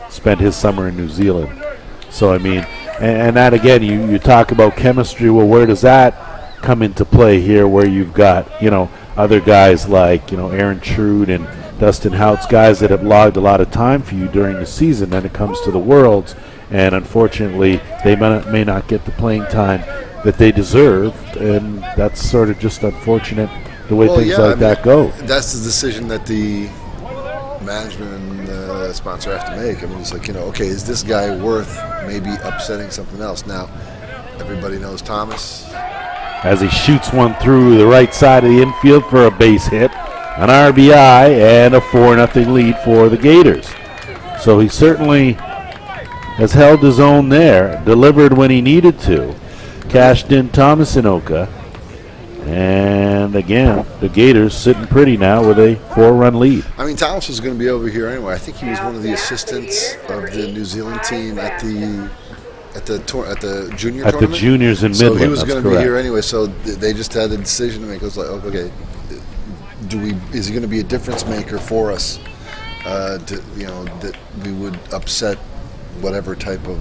spent his summer in New Zealand. So, I mean, and that again, you talk about chemistry. Well, where does that come into play here, where you've got, other guys like, Aaron Trude and Dustin Houts, guys that have logged a lot of time for you during the season. Then it comes to the Worlds, and unfortunately, they may not get the playing time that they deserved, and that's sort of just unfortunate the way things that go. That's the decision that the management and the sponsor have to make. I mean, it's like, okay, is this guy worth maybe upsetting something else? Now, everybody knows Thomas. As he shoots one through the right side of the infield for a base hit, an RBI, and a 4-0 lead for the Gators. So he certainly has held his own there, delivered when he needed to, cashed in Thomas Inoka, and again, the Gators sitting pretty now with a 4-run lead. I mean, Thomas was going to be over here anyway. I think he was one of the assistants of the New Zealand team at the junior tournament. At the juniors in Midland. So he was going to correct. be here anyway. So they just had a decision to make. It was like, okay, is he going to be a difference maker for us? That we would upset whatever type of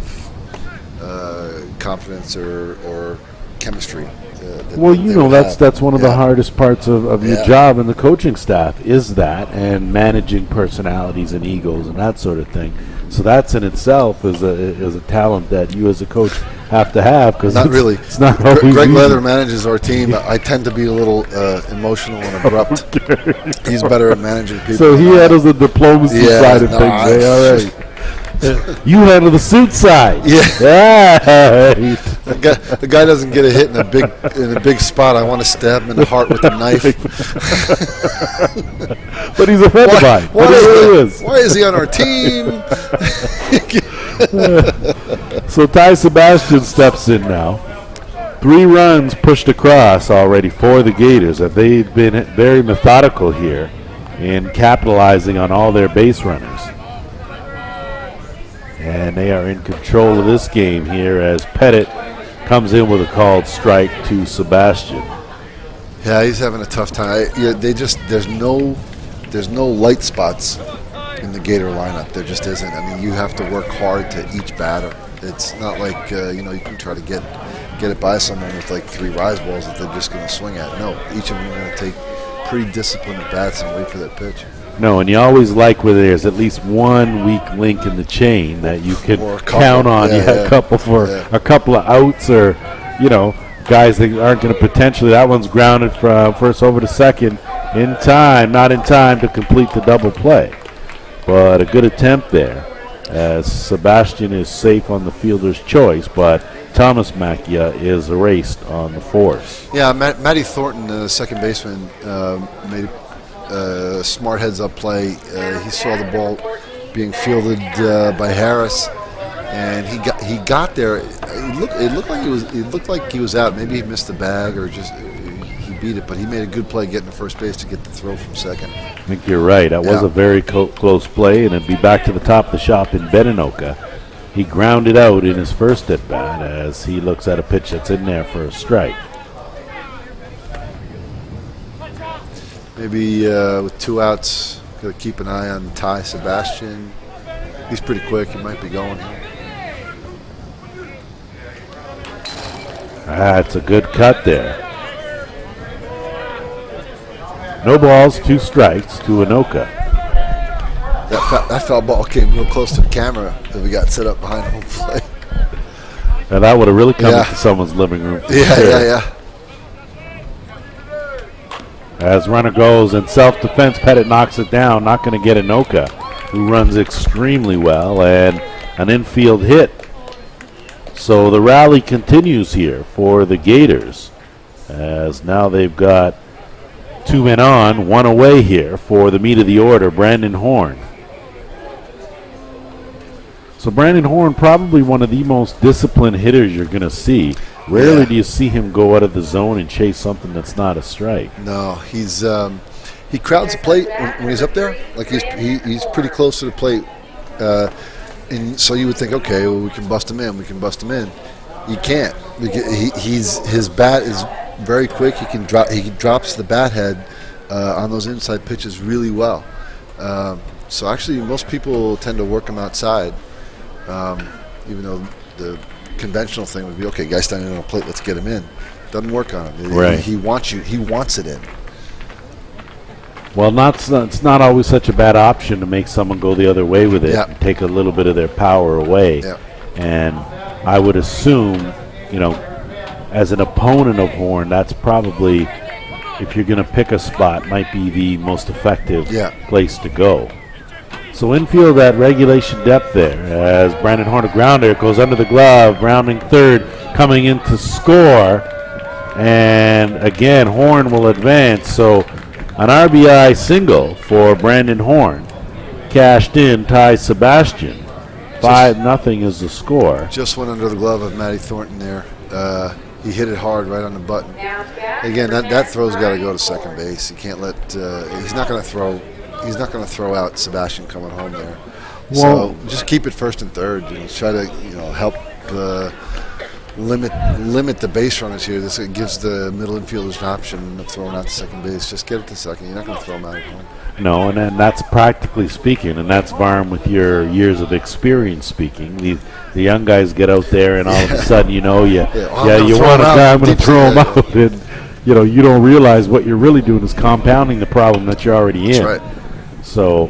confidence or chemistry. That's one of the hardest parts of your job and the coaching staff is that, and managing personalities and egos and that sort of thing. So that's in itself is a talent that you as a coach have to have, because it's not always Greg easy. Leather manages our team. I tend to be a little emotional and abrupt. He's better at managing people. So he handles the diplomacy side of things. All right. You handle the suit side. Yeah. Right. The guy doesn't get a hit in a big spot. I want to stab him in the heart with a knife. But he's a friend of mine. Why is he on our team? So Ty Sebastian steps in now. 3 runs pushed across already for the Gators. They've been very methodical here in capitalizing on all their base runners. And they are in control of this game here as Pettit comes in with a called strike to Sebastian. Yeah, he's having a tough time. There's no light spots in the Gator lineup. There just isn't. I mean, you have to work hard to each batter. It's not like you can try to get it by someone with like 3 rise balls that they're just going to swing at. No, each of them are going to take pretty disciplined at bats and wait for that pitch. No, and you always like where there's at least one weak link in the chain that you can count on. A couple a couple of outs, or guys that aren't going to potentially. That one's grounded from first over to second not in time to complete the double play. But a good attempt there, as Sebastian is safe on the fielder's choice, but Thomas Macchia is erased on the force. Yeah, Matty Thornton, the second baseman, made a smart heads-up play. He saw the ball being fielded by Harris, and he got there. It looked like he was out. Maybe he missed the bag or just he beat it, but he made a good play getting to first base to get the throw from second. I think you're right. That was a very close play, and it'd be back to the top of the shop in Beninoka. He grounded out in his first at-bat as he looks at a pitch that's in there for a strike. Maybe with 2 outs, got to keep an eye on Ty Sebastian. He's pretty quick. He might be going here. That's a good cut there. No balls, 2 strikes to Anoka. That foul ball came real close to the camera that we got set up behind home plate. And that would have really come into someone's living room. Yeah. As runner goes in self-defense, Pettit knocks it down. Not going to get Anoka, who runs extremely well, and an infield hit. So the rally continues here for the Gators, as now they've got 2 men on, 1 away here for the meat of the order, Brandon Horn. So Brandon Horn, probably one of the most disciplined hitters you're going to see. Rarely do you see him go out of the zone and chase something that's not a strike. No, he's he crowds the plate when he's up there. Like he's pretty close to the plate, and so you would think, okay, well, we can bust him in. You can't. His bat is very quick. He drops the bat head on those inside pitches really well. So actually, most people tend to work him outside, even though the conventional thing would be, okay, guy standing on a plate, let's get him in. Doesn't work on him. Right. He wants it in. Well, it's not always such a bad option to make someone go the other way with it and take a little bit of their power away. Yeah. And I would assume, as an opponent of Horn, that's probably, if you're going to pick a spot, might be the most effective place to go. So infield at regulation depth there as Brandon Horn, a grounder, goes under the glove, rounding third, coming in to score. And again, Horn will advance. So an RBI single for Brandon Horn. Cashed in, ties Sebastian. 5-0 is the score. Just went under the glove of Matty Thornton there. He hit it hard right on the button. Again, that throw's got to go to second base. You can't let. He's not going to throw. He's not going to throw out Sebastian coming home there. So just keep it first and third. Try to help limit the base runners here. This gives the middle infielders an option of throwing out to second base. Just get it to second. You're not going to throw them out at home. No, and then that's practically speaking, and that's Vahram with your years of experience speaking. The young guys get out there, and all of a sudden, you want a guy, I'm going to throw him out, and you don't realize what you're really doing is compounding the problem that you're already in. That's right. So,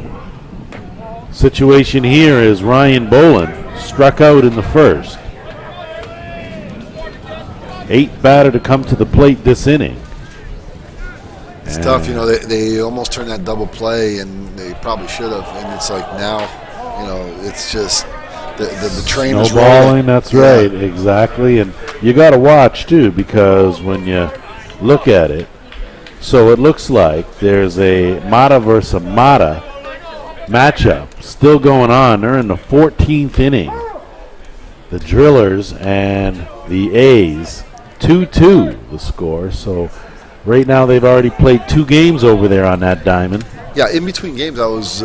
situation here is Ryan Bolin struck out in the first. 8th batter to come to the plate this inning. It's tough, they almost turned that double play, and they probably should have. And it's like now, it's just the train is rolling. That's right, exactly. And you got to watch too, because when you look at it, so it looks like there's a Mata versus Mata matchup still going on. They're in the 14th inning. The Drillers and the A's, 2-2 the score. So right now they've already played 2 games over there on that diamond. Yeah, in between games I was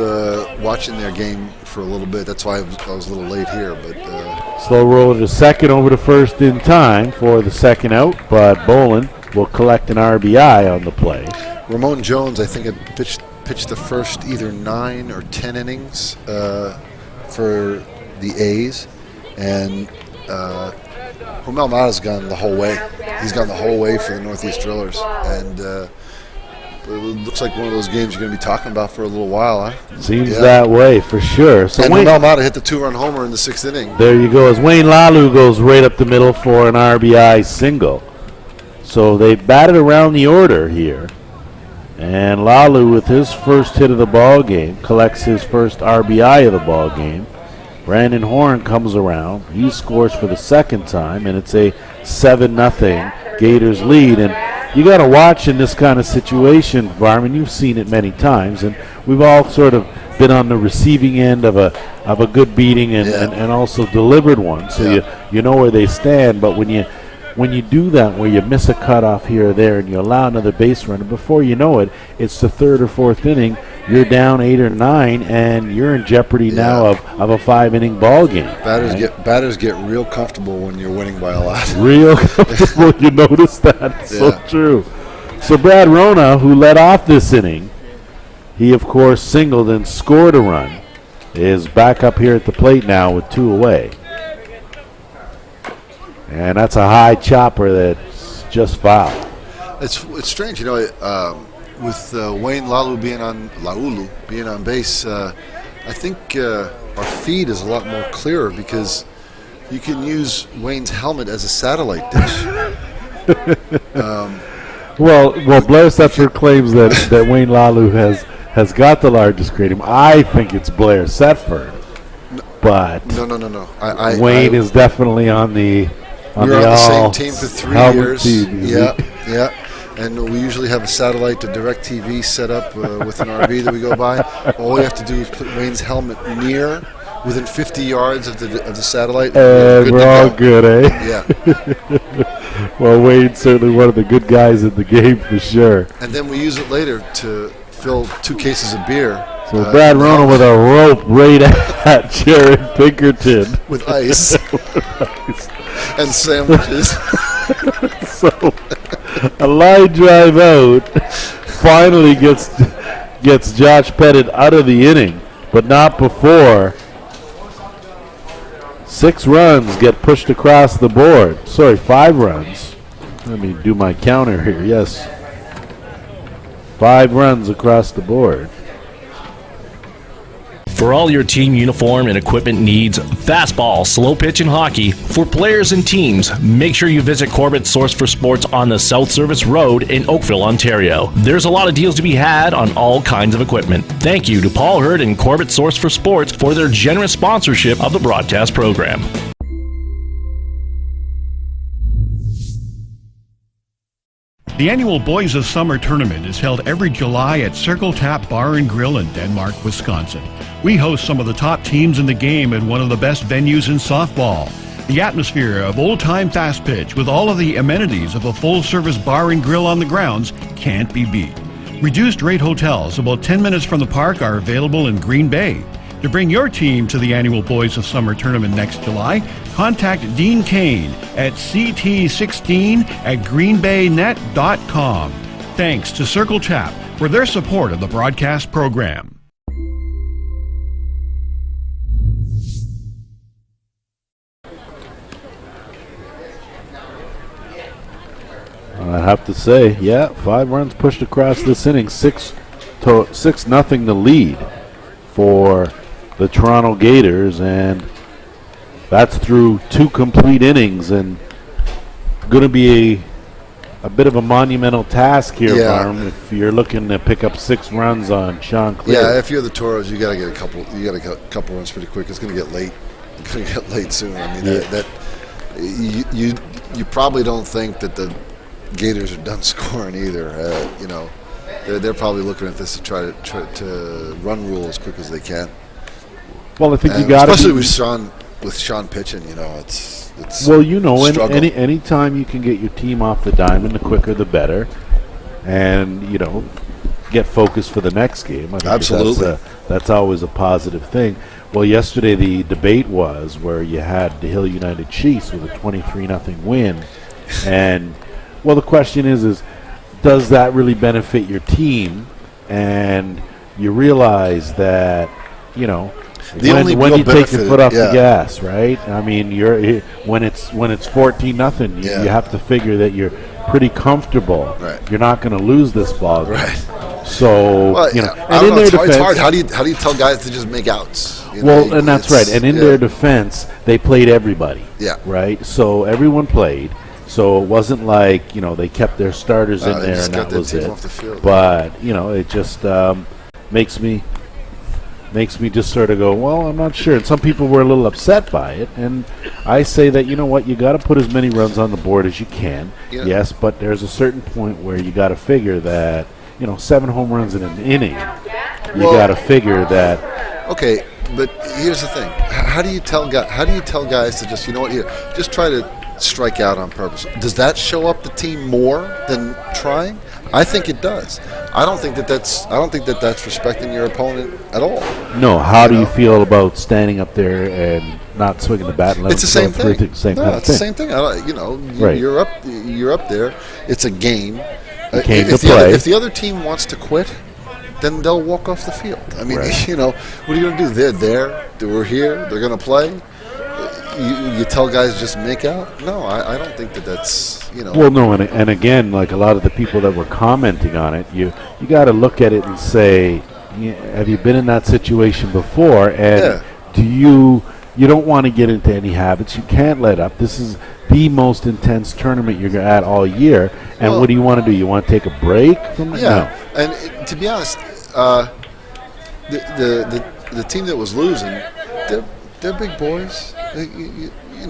watching their game for a little bit. That's why I was a little late here. But slow roll to second, over to first in time for the second out, but Bolin will collect an RBI on the play. Ramon Jones, I think, had pitched the first either 9 or 10 innings for the A's, and Humel Mata's gone the whole way. He's gone the whole way for the Northeast Drillers, and it looks like one of those games you're going to be talking about for a little while, huh? Seems that way for sure. So and Humel Mata hit the 2-run homer in the 6th inning. There you go. As Wayne Lalu goes right up the middle for an RBI single. So they batted around the order here, and Lalu, with his first hit of the ball game, collects his first RBI of the ball game. Brandon Horn comes around. He scores for the second time, and it's a 7-0 Gators lead. And you got to watch in this kind of situation, Vahram. You've seen it many times, and we've all sort of been on the receiving end of a good beating and also delivered one. So you know where they stand. But when you do that, where you miss a cutoff here or there and you allow another base runner, before you know it, it's the 3rd or 4th inning, you're down 8 or 9, and you're in jeopardy now of a 5-inning ball game. Batters get real comfortable when you're winning by a lot. Real comfortable, you notice that. It's so true. So Brad Rona, who led off this inning, he of course singled and scored a run, is back up here at the plate now with 2 away. And that's a high chopper that's just foul. It's strange, with Wayne Laulu being on base, I think our feed is a lot more clearer because you can use Wayne's helmet as a satellite dish. Well, Blair Setford claims that Wayne Laulu has got the largest cranium. I think it's Blair Setford, but No. Wayne is definitely on the same team for 3 years. Team, yeah. And we usually have a satellite to DirecTV set up with an RV that we go by. All we have to do is put Wayne's helmet within 50 yards of the satellite. We're all good, eh? Yeah. Well, Wayne's certainly one of the good guys in the game for sure. And then we use it later to fill 2 cases of beer. So Brad Rona with a rope right at Jared Pinkerton. With ice. And sandwiches. So a line drive out finally gets Josh Pettit out of the inning, but not before 6 runs get pushed across the board. Sorry, 5 runs. Let me do my counter here. Yes. 5 runs across the board. For all your team uniform and equipment needs, fastball, slow pitch, and hockey, for players and teams, make sure you visit Corbett's Source for Sports on the South Service Road in Oakville, Ontario. There's a lot of deals to be had on all kinds of equipment. Thank you to Paul Hurd and Corbett's Source for Sports for their generous sponsorship of the broadcast program. The annual Boys of Summer Tournament is held every July at Circle Tap Bar and Grill in Denmark, Wisconsin. We host some of the top teams in the game at one of the best venues in softball. The atmosphere of old-time Fastpitch with all of the amenities of a full-service bar and grill on the grounds can't be beat. Reduced-rate hotels about 10 minutes from the park are available in Green Bay. To bring your team to the annual Boys of Summer Tournament next July, contact Dean Kane at ct16@greenbaynet.com. Thanks to Circle Tap for their support of the broadcast program. I have to say, 5 runs pushed across this inning, 6-0 the lead for the Toronto Gators, and that's through 2 complete innings, and going to be a bit of a monumental task here, Vahram, if you're looking to pick up 6 runs on Sean Clear. Yeah, if you're the Toros, you got to get a couple. You got to get a couple runs pretty quick. It's going to get late. It's going to get late soon. I mean, you probably don't think that the Gators are done scoring either. They're probably looking at this to try to run rule as quick as they can. Well, I think you got to, especially with Sean pitching. It's well, any time you can get your team off the diamond, the quicker the better, and get focused for the next game. I think absolutely, that's always a positive thing. Well, yesterday the debate was where you had the Hill United Chiefs with a 23-0 win, and well, the question is does that really benefit your team? And you realize that when you take your foot off the gas, right? I mean, when it's 14-0, you have to figure that you're pretty comfortable. Right. You're not going to lose this ball. Right. So and in their defense, it's hard. How do you tell guys to just make outs? And that's right. And in their defense, they played everybody. Yeah. Right. So everyone played. So it wasn't like they kept their starters in there and that was it. Off the field. But it just makes me just sort of go, well, I'm not sure. And some people were a little upset by it. And I say that, you got to put as many runs on the board as you can. Yeah. Yes, but there's a certain point where you got to figure that, 7 home runs in an inning, you got to figure that. Okay, but here's the thing. How do you tell guys to just, just try to strike out on purpose? Does that show up the team more than trying? I think it does. I don't think that's respecting your opponent at all. No. How do you feel about standing up there and not swinging the bat and letting it's the same thing? It's the same thing. Right. You're up there. It's a game. If the other team wants to quit, then they'll walk off the field. I mean, right. What are you going to do? They're there. We're here. They're going to play. you tell guys just make out. No, I don't think that's Well, no, and again, like a lot of the people that were commenting on it, you got to look at it and say, have you been in that situation before? And do you don't want to get into any habits. You can't let up. This is the most intense tournament you're at all year. And what do you want to do? You want to take a break from it? Yeah, and to be honest, the team that was losing, they're big boys.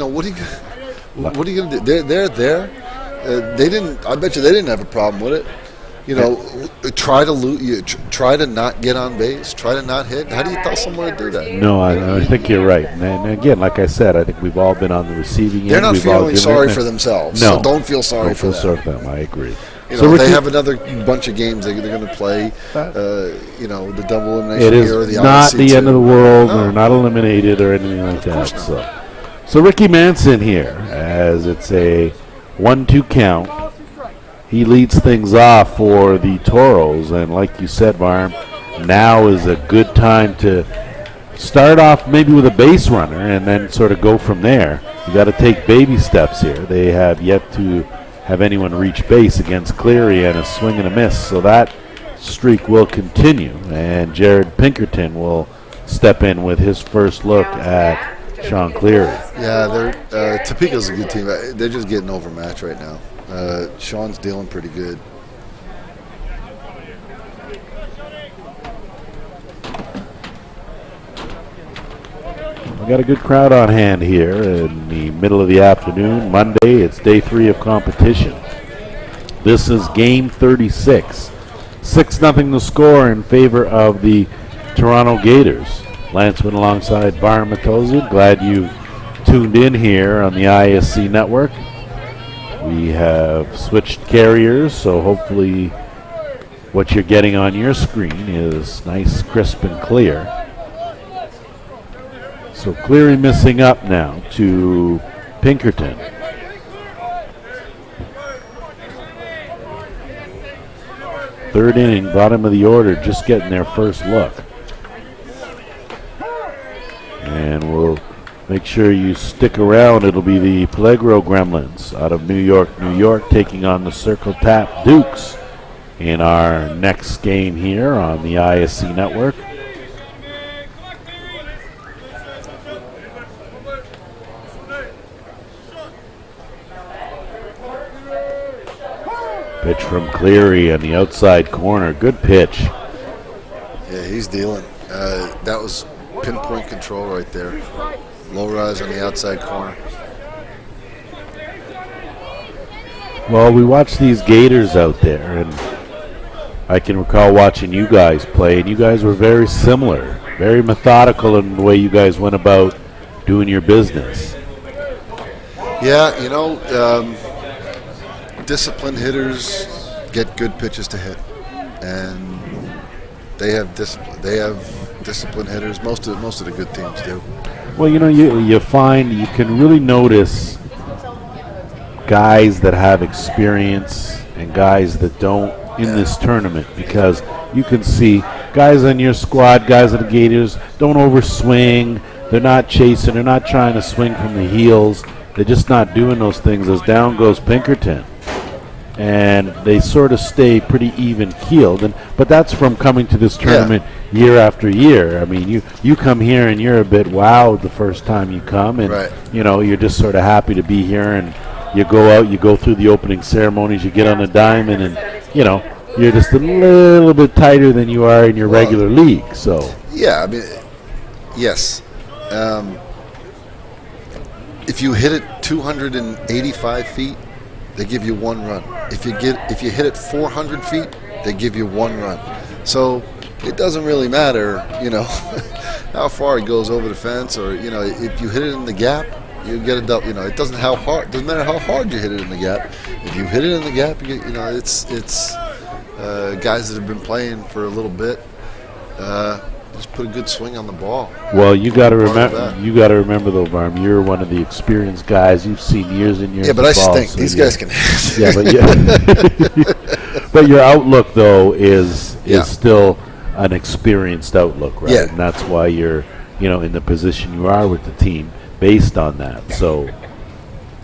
What are you going to do? They're there. They didn't. I bet you they didn't have a problem with it. Try to not get on base. Try to not hit. How do you tell someone to do that? No, I think you're right. And again, like I said, I think we've all been on the receiving end. They're not feeling sorry for themselves. No, so don't feel sorry for them. Don't feel sorry for them. I agree. So they have another bunch of games they're going to play. The double elimination it here. It is not the end of the world. No. They're not eliminated or anything like that. So Ricky Manson here, as it's a 1-2 count. He leads things off for the Toros, and like you said, Vahram, now is a good time to start off maybe with a base runner and then sort of go from there. You got to take baby steps here. They have yet to have anyone reach base against Cleary and a swing and a miss, so that streak will continue, and Jared Pinkerton will step in with his first look at Sean Cleary. Yeah, Topeka's a good team. They're just getting overmatched right now. Sean's dealing pretty good. We got a good crowd on hand here in the middle of the afternoon. Monday, it's day 3 of competition. This is game 36. 6-0 the score in favor of the Toronto Gators. Lance Winn alongside Vahram Matoesian. Glad you tuned in here on the ISC network. We have switched carriers, so hopefully what you're getting on your screen is nice, crisp, and clear. So Cleary missing up now to Pinkerton. Third inning, bottom of the order, just getting their first look. And we'll make sure you stick around. It'll be the Peligro Gremlins out of New York, taking on the Circle Tap Dukes in our next game here on the ISC network. Pitch from Cleary on the outside corner. Good pitch. Yeah, he's dealing. That was pinpoint control right there. Low rise on the outside corner. Well, we watched these Gators out there, and I can recall watching you guys play, and you guys were very similar, very methodical in the way you guys went about doing your business. Yeah, disciplined hitters get good pitches to hit, and they have disciplined hitters. Most of the good teams do. Well, you find you can really notice guys that have experience and guys that don't in this tournament, because you can see guys on your squad, guys at the Gators, don't overswing. They're not chasing. They're not trying to swing from the heels. They're just not doing those things. As down goes Pinkerton. And they sort of stay pretty even-keeled. But that's from coming to this tournament year after year. I mean, you come here and you're a bit wowed the first time you come. And, you're just sort of happy to be here. And you go out, you go through the opening ceremonies, you get on the diamond, and, you're just a little bit tighter than you are in your regular league. So yeah, I mean, yes. If you hit it 285 feet, they give you 1 run. If you hit it 400 feet, they give you 1 run. So it doesn't really matter, how far it goes over the fence, or if you hit it in the gap, you get a double. It doesn't matter how hard you hit it in the gap. If you hit it in the gap, you get, it's guys that have been playing for a little bit. Just put a good swing on the ball. Well, you got to remember. You got to remember, though, Vahram. You're one of the experienced guys. You've seen years and years. Yeah, but of I ball, stink. so These guys can. But your outlook, though, is still an experienced outlook, right? Yeah. And that's why you're, in the position you are with the team. based on that. So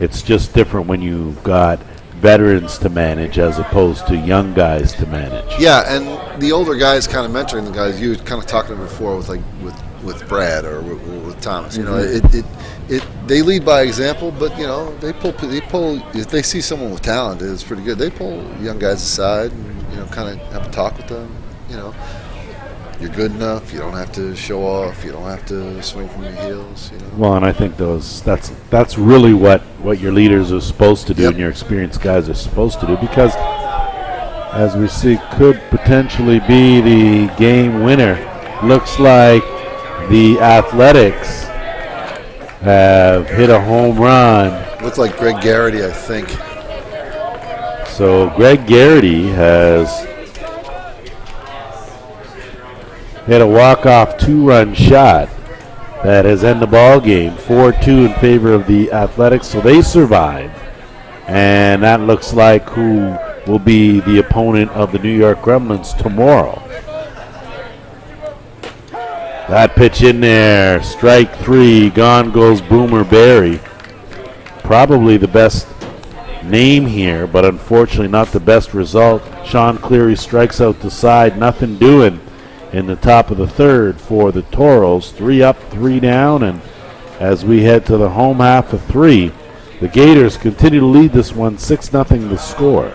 it's just different when you've got veterans to manage as opposed to young guys to manage. Yeah, and the older guys kind of mentoring the guys. You were kind of talking before with Brad or with Thomas. You know, they lead by example, but they pull if they see someone with talent that's pretty good, they pull young guys aside and kind of have a talk with them. You're good enough. You don't have to show off. You don't have to swing from your heels. Well, and I think that's really what your leaders are supposed to do, and your experienced guys are supposed to do, because as we see, could potentially be the game winner. Looks like the Athletics have hit a home run. Looks like Greg Garrity, I think. So Greg Garrity has hit a walk-off 2-run shot that has ended the ball game 4-2 in favor of the Athletics. So they survive, and that looks like who will be the opponent of the New York Gremlins tomorrow. That pitch in there, strike 3, gone goes Boomer Berry. Probably the best name here, but unfortunately not the best result. Sean Cleary strikes out the side, nothing doing in the top of the third for the Toros. 3 up, 3 down, and as we head to the home half of 3, the Gators continue to lead this one 6-0 the score.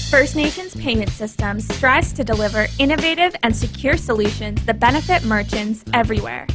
First Nations Payment Systems strives to deliver innovative and secure solutions that benefit merchants everywhere.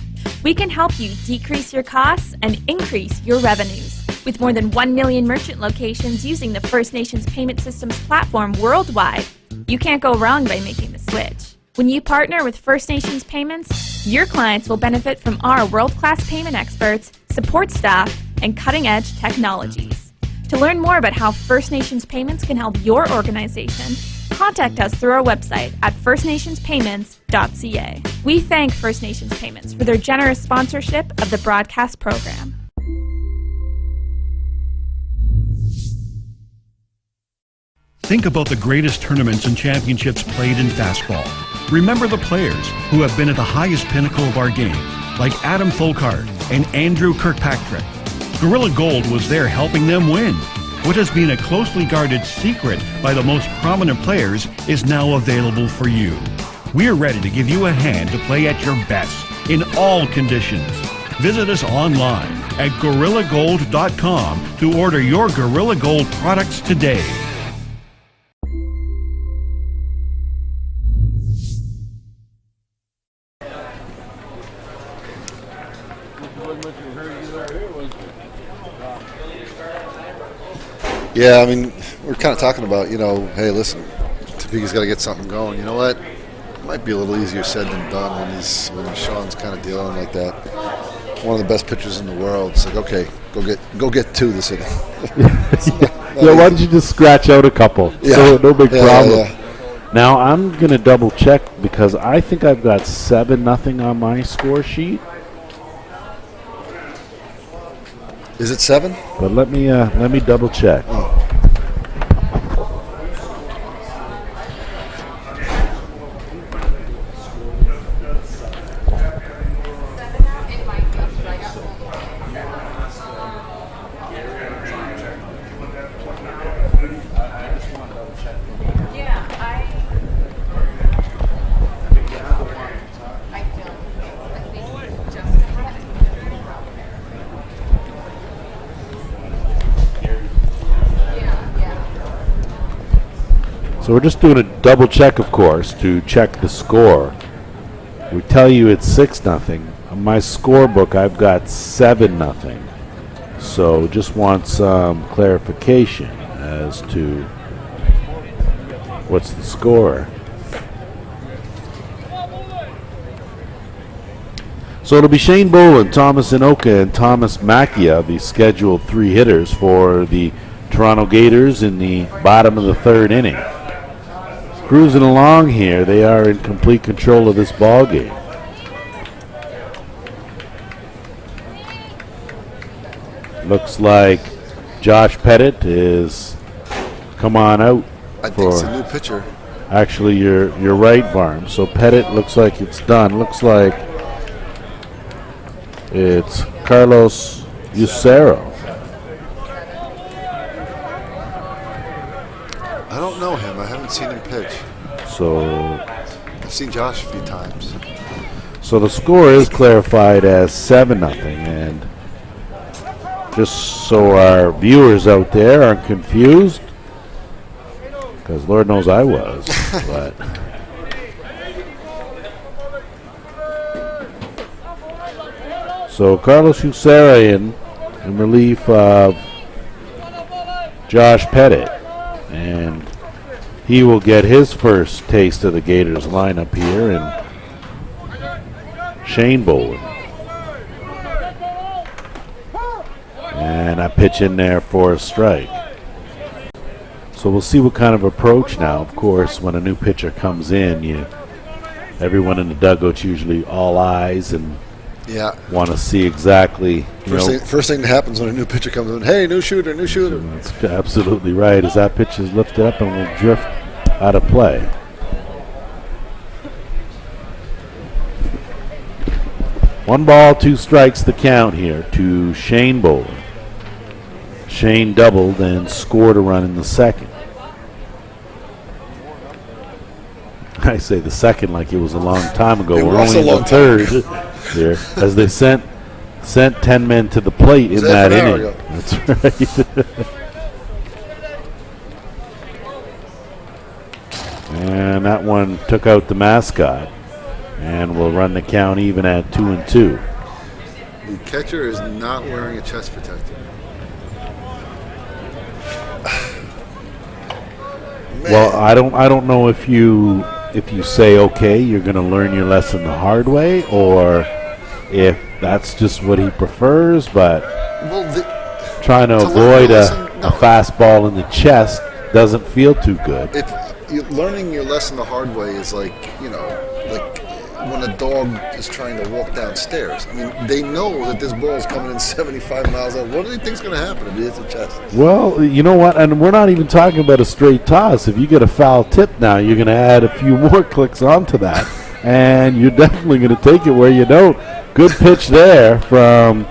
We can help you decrease your costs and increase your revenues. With more than 1 million merchant locations using the First Nations Payment Systems platform worldwide, you can't go wrong by making the switch. When you partner with First Nations Payments, your clients will benefit from our world-class payment experts, support staff, and cutting-edge technologies. To learn more about how First Nations Payments can help your organization, contact us through our website at firstnationspayments.ca. We thank First Nations Payments for their generous sponsorship of the broadcast program. Think about the greatest tournaments and championships played in fastball. Remember the players who have been at the highest pinnacle of our game, like Adam Folkard and Andrew Kirkpatrick. Gorilla Gold was there helping them win. What has been a closely guarded secret by the most prominent players is now available for you. We're ready to give you a hand to play at your best in all conditions. Visit us online at GorillaGold.com to order your Gorilla Gold products today. Yeah, I mean, we're kind of talking about, hey, listen, Topeka's got to get something going. You know what? It might be a little easier said than done when Sean's kind of dealing like that. One of the best pitchers in the world. It's like, okay, go get 2 this inning. Why don't you just scratch out a couple? Yeah. No big problem. Yeah. Now I'm gonna double check because I think I've got 7-0 on my score sheet. Is it 7? But let me double check. Oh. So we're just doing a double check, of course, to check the score. We tell you it's 6-0. On my scorebook, I've got 7-0. So just want some clarification as to what's the score. So it'll be Shane Boland, Thomas Inoka, and Thomas Macchia, the scheduled 3 hitters for the Toronto Gators in the bottom of the 3rd inning. Cruising along here, they are in complete control of this ball game. Looks like Josh Pettit is come on out. I think it's a new pitcher. Actually, you're right, Vahram. So Pettit looks like it's done. Looks like It's Carlos Lucero. I don't know him. I haven't seen him pitch. So I've seen Josh a few times. So the score is clarified as 7-0, and just so our viewers out there aren't confused, because Lord knows I was, but so Carlos Lucerian in relief of Josh Pettit, and he will get his first taste of the Gators lineup here, and Shane Boland. And I pitch in there for a strike. So we'll see what kind of approach now. Of course, when a new pitcher comes in, everyone in the dugout's usually all eyes and want to see exactly. First thing that happens when a new pitcher comes in, hey, new shooter, new shooter. That's absolutely right. As that pitch is lifted up and will drift out of play. One ball, 2 strikes the count here to Shane Boland. Shane doubled and scored a run in the second. I say the second like it was a long time ago. We're only in the third here, as they sent 10 men to the plate in that inning. That's right. And that one took out the mascot. And we'll run the count even at 2-2. The catcher is not wearing a chest protector. Well, I don't know if you say, okay, you're going to learn your lesson the hard way, or if that's just what he prefers, but trying to avoid a fastball in the chest doesn't feel too good. Learning your lesson the hard way is like when a dog is trying to walk downstairs. I mean, they know that this ball is coming in 75 miles an hour. What do they think is going to happen if it hits the chest? Well, you know what? And we're not even talking about a straight toss. If you get a foul tip now, you're going to add a few more clicks onto that. And you're definitely going to take it where you don't. Good pitch there from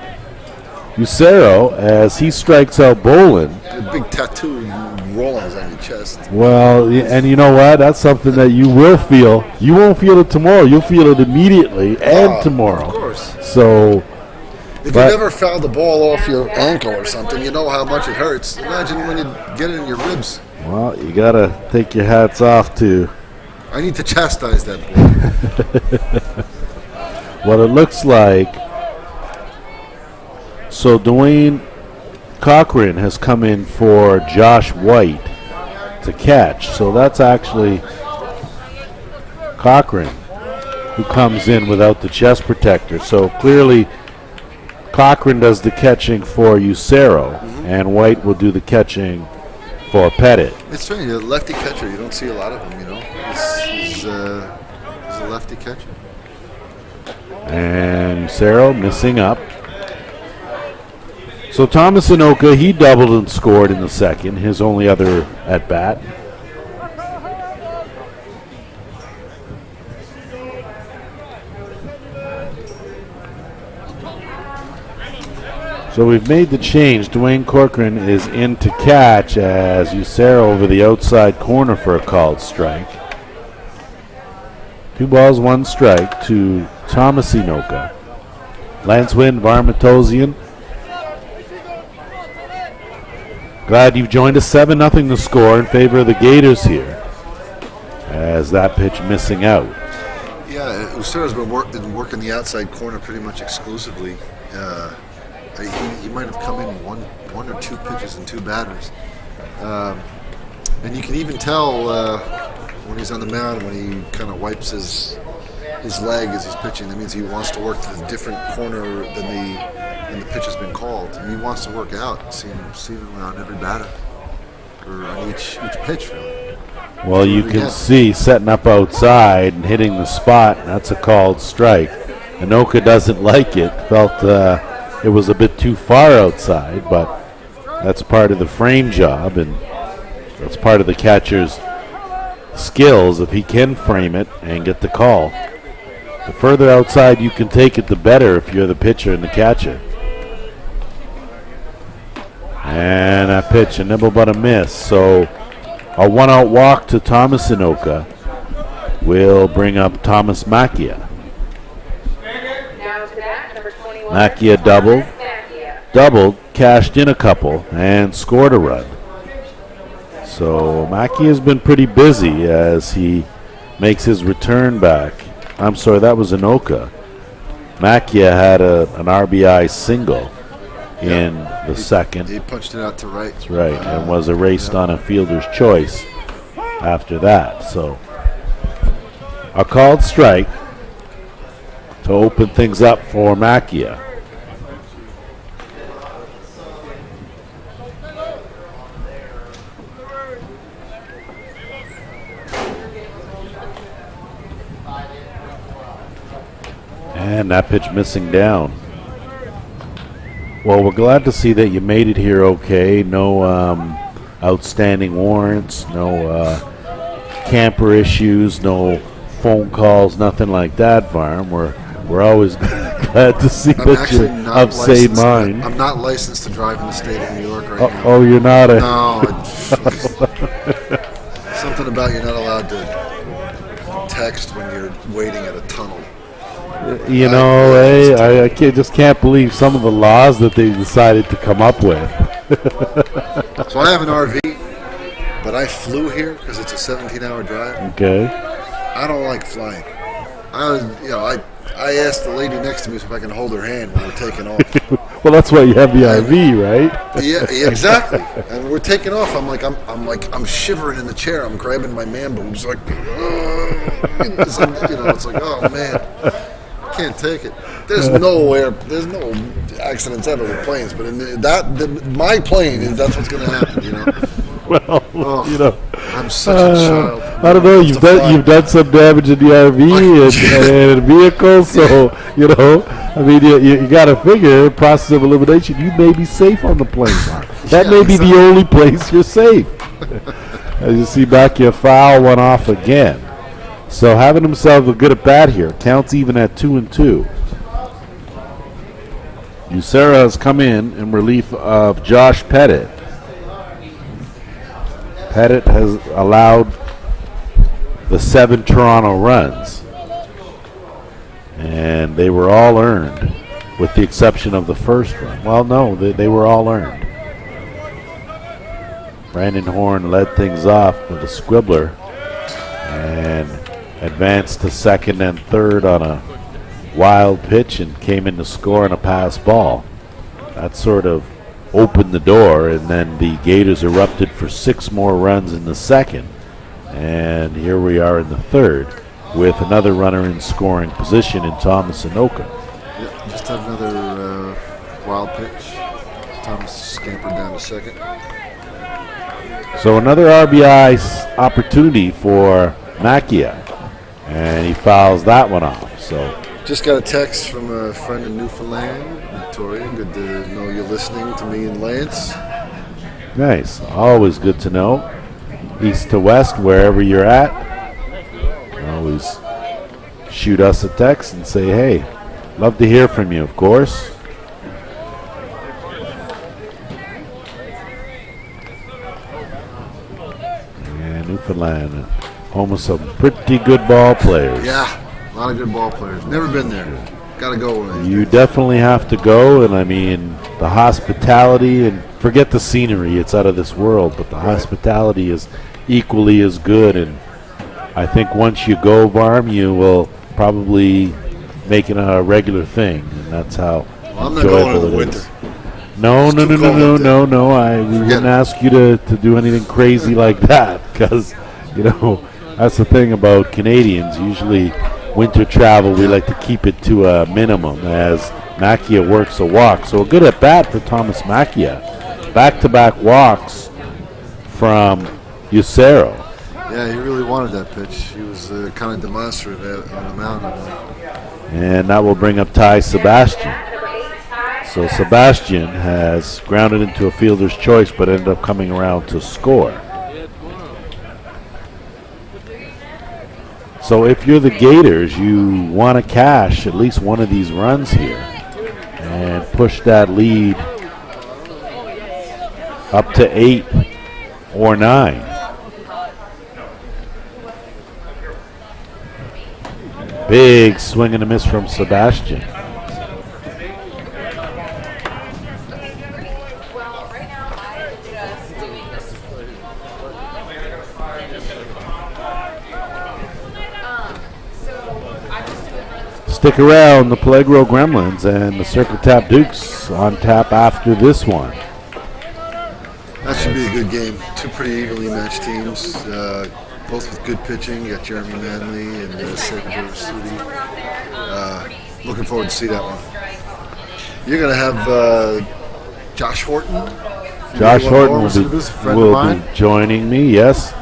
Lucero as he strikes out Boland. A big tattoo rollings on your chest. Well, and you know what? That's something that you will feel. You won't feel it tomorrow. You'll feel it immediately and tomorrow. Of course. So, if you've ever fouled the ball off your ankle or something, you know how much it hurts. Imagine when you get it in your ribs. Well, you got to take your hats off to. I need to chastise that ball. What it looks like. So Dwayne Cochran has come in for Josh White to catch. So that's actually Cochran who comes in without the chest protector. So clearly Cochran does the catching for Lucero, and White will do the catching for Pettit. It's strange. A lefty catcher, you don't see a lot of them, you know. He's a lefty catcher. And Lucero missing up. So Thomas Anoka, he doubled and scored in the second, his only other at bat. So we've made the change. Dwayne Corcoran is in to catch as Lucero over the outside corner for a called strike. 2 balls, 1 strike to Thomas Anoka. Lance Winn, Vahram, Matoesian. Glad you've joined us. 7-0 the score in favor of the Gators here, as that pitch missing out. Yeah, Lucero's been working the outside corner pretty much exclusively. He might have come in one or 2 pitches and 2 batters. And you can even tell when he's on the mound, when he kind of wipes his leg as he's pitching. That means he wants to work to the different corner than the pitch has been called. And he wants to work out, seemingly on every batter, or on each pitch, really. Well, you can see setting up outside and hitting the spot, and that's a called strike. Anoka doesn't like it, felt it was a bit too far outside, but that's part of the frame job, and that's part of the catcher's skills if he can frame it and get the call. The further outside you can take it, the better if you're the pitcher and the catcher. And that pitch, a nibble but a miss. So a one-out walk to Thomas Inoka will bring up Thomas Macchia. Now to that, number 21. Macchia doubled, cashed in a couple, and scored a run. So Macchia has been pretty busy as he makes his return back. I'm sorry, that was Inoka. Macchia had an RBI single in the second. He punched it out to right. That's right, and was erased on a fielder's choice after that. So a called strike to open things up for Macchia. And that pitch missing down. Well, we're glad to see that you made it here okay. No outstanding warrants, no camper issues, no phone calls, nothing like that, Vahram. We're always glad to see that you're of sane mind. I'm not licensed to drive in the state of New York right now. Oh, you're not a... No. Something about you're not allowed to text when you're waiting at a tunnel. You know, I can't believe some of the laws that they decided to come up with. So I have an RV, but I flew here because it's a 17-hour drive. Okay. I don't like flying. I asked the lady next to me if I can hold her hand when we're taking off. Well, that's why you have the RV, right? Yeah, exactly. And we're taking off. I'm shivering in the chair. I'm grabbing my man boobs like, it's like, oh man. Can't take it. There's no accidents ever with planes, but in my plane, that's what's going to happen, you know. Well, I'm such a child. I don't know. You've done some damage in the RV and vehicle, so you got to figure process of elimination. You may be safe on the plane. That may be the only place you're safe. As you see, Macchia foul one off again. So having himself a good at bat here. Counts even at 2-2. Usera has come in relief of Josh Pettit. Pettit has allowed the 7 Toronto runs. And they were all earned, with the exception of the first run. Well, no, they were all earned. Brandon Horn led things off with a squibbler and advanced to second and third on a wild pitch and came in to score on a pass ball. That sort of opened the door, and then the Gators erupted for 6 more runs in the second. And here we are in the third with another runner in scoring position in Thomas Inoka. Yeah, just had another wild pitch. Thomas scampered down to second. So another RBI opportunity for Macchia. And he fouls that one off. So just got a text from a friend in Newfoundland, Victoria. Good to know you're listening to me and Lance. Nice. Always good to know. East to west, wherever you're at. Always shoot us a text and say, hey, love to hear from you, of course. And Newfoundland, home of some pretty good ball players. Yeah, a lot of good ball players. Never been there. Got to go. You definitely have to go, and I mean, the hospitality, and forget the scenery, it's out of this world, but the hospitality is equally as good, and I think once you go, Vahram, you will probably make it a regular thing, and that's how I'm not going in the winter. No. We wouldn't ask you to do anything crazy like that, because, that's the thing about Canadians. Usually winter travel, we like to keep it to a minimum as Macchia works a walk. So a good at bat for Thomas Macchia. Back-to-back walks from Usera. Yeah, he really wanted that pitch. He was kind of demonstrative on the mound. And that will bring up Ty Sebastian. So Sebastian has grounded into a fielder's choice but ended up coming around to score. So if you're the Gators, you want to cash at least one of these runs here and push that lead up to 8 or 9. Big swing and a miss from Sebastian. Stick around, the Peligro Gremlins and the Circle Tap Dukes on tap after this one. That should be a good game. Two pretty evenly matched teams, both with good pitching. You got Jeremy Manley and Secretary Sudi. Looking forward to see that one. You're going to have Josh Horton. Josh Horton will be joining me, yes.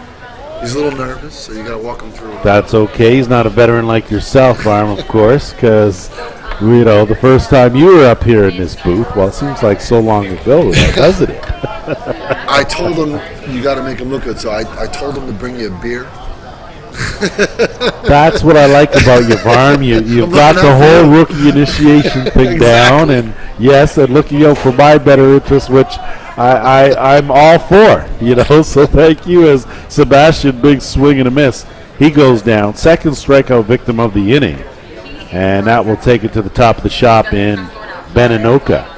He's a little nervous, so you got to walk him through. That's okay. He's not a veteran like yourself, Vahram, of course, because, you know, the first time you were up here in this booth, well, it seems like so long ago, doesn't it? I told him you got to make him look good, so I told him to bring you a beer. That's what I like about you, Vahram. You've got the whole rookie initiation thing down, and yes, and looking out for my better interest, which I'm all for, you know, so thank you. As Sebastian, big swing and a miss. He goes down. Second strikeout victim of the inning. And that will take it to the top of the shop in Beninoka.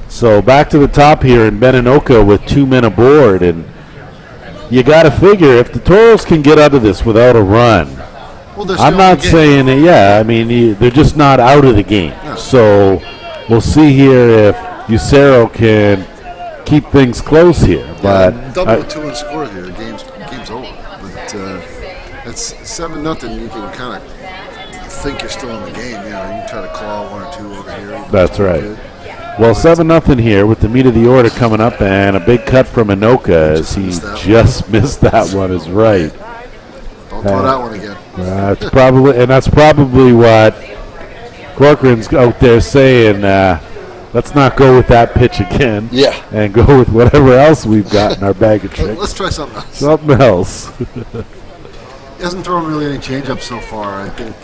So back to the top here in Beninoka with 2 men aboard, and you got to figure if the Toros can get out of this without a run. Well, I'm not saying that, yeah, I mean, they're just not out of the game. No. So we'll see here if Lucero can keep things close here. But double 2-run score here, the game's over. But it's 7-0. You can kind of think you're still in the game. You know, you can try to claw 1 or 2 over here. That's right. Good. Well, 7-0 here with the meat of the order coming up, and a big cut from Anoka as he just missed that one. Is right. Don't throw that one again. That's probably what Corcoran's out there saying. Let's not go with that pitch again. Yeah. And go with whatever else we've got in our bag of tricks. Let's try something else. Something else. He hasn't thrown really any changeups so far. I think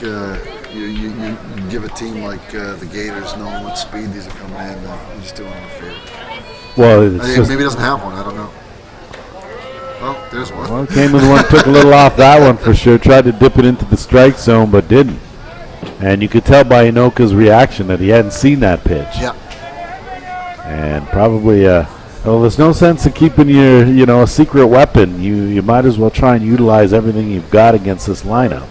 you give a team like the Gators, knowing what speed these are coming in, you're just doing them a favor. Well, maybe he doesn't have one. I don't know. Well, there's one. Well, came with one, took a little off that one for sure. Tried to dip it into the strike zone, but didn't. And you could tell by Inoka's reaction that he hadn't seen that pitch. Yeah. And probably, well, there's no sense in keeping your, a secret weapon. You might as well try and utilize everything you've got against this lineup.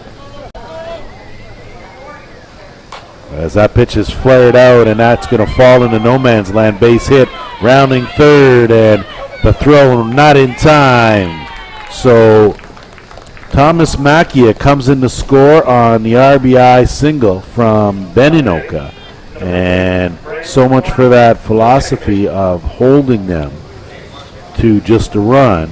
As that pitch is flared out, and that's going to fall into no man's land. Base hit, rounding third, and the throw not in time. So Thomas Macchia comes in to score on the RBI single from Beninoka. And so much for that philosophy of holding them to just a run,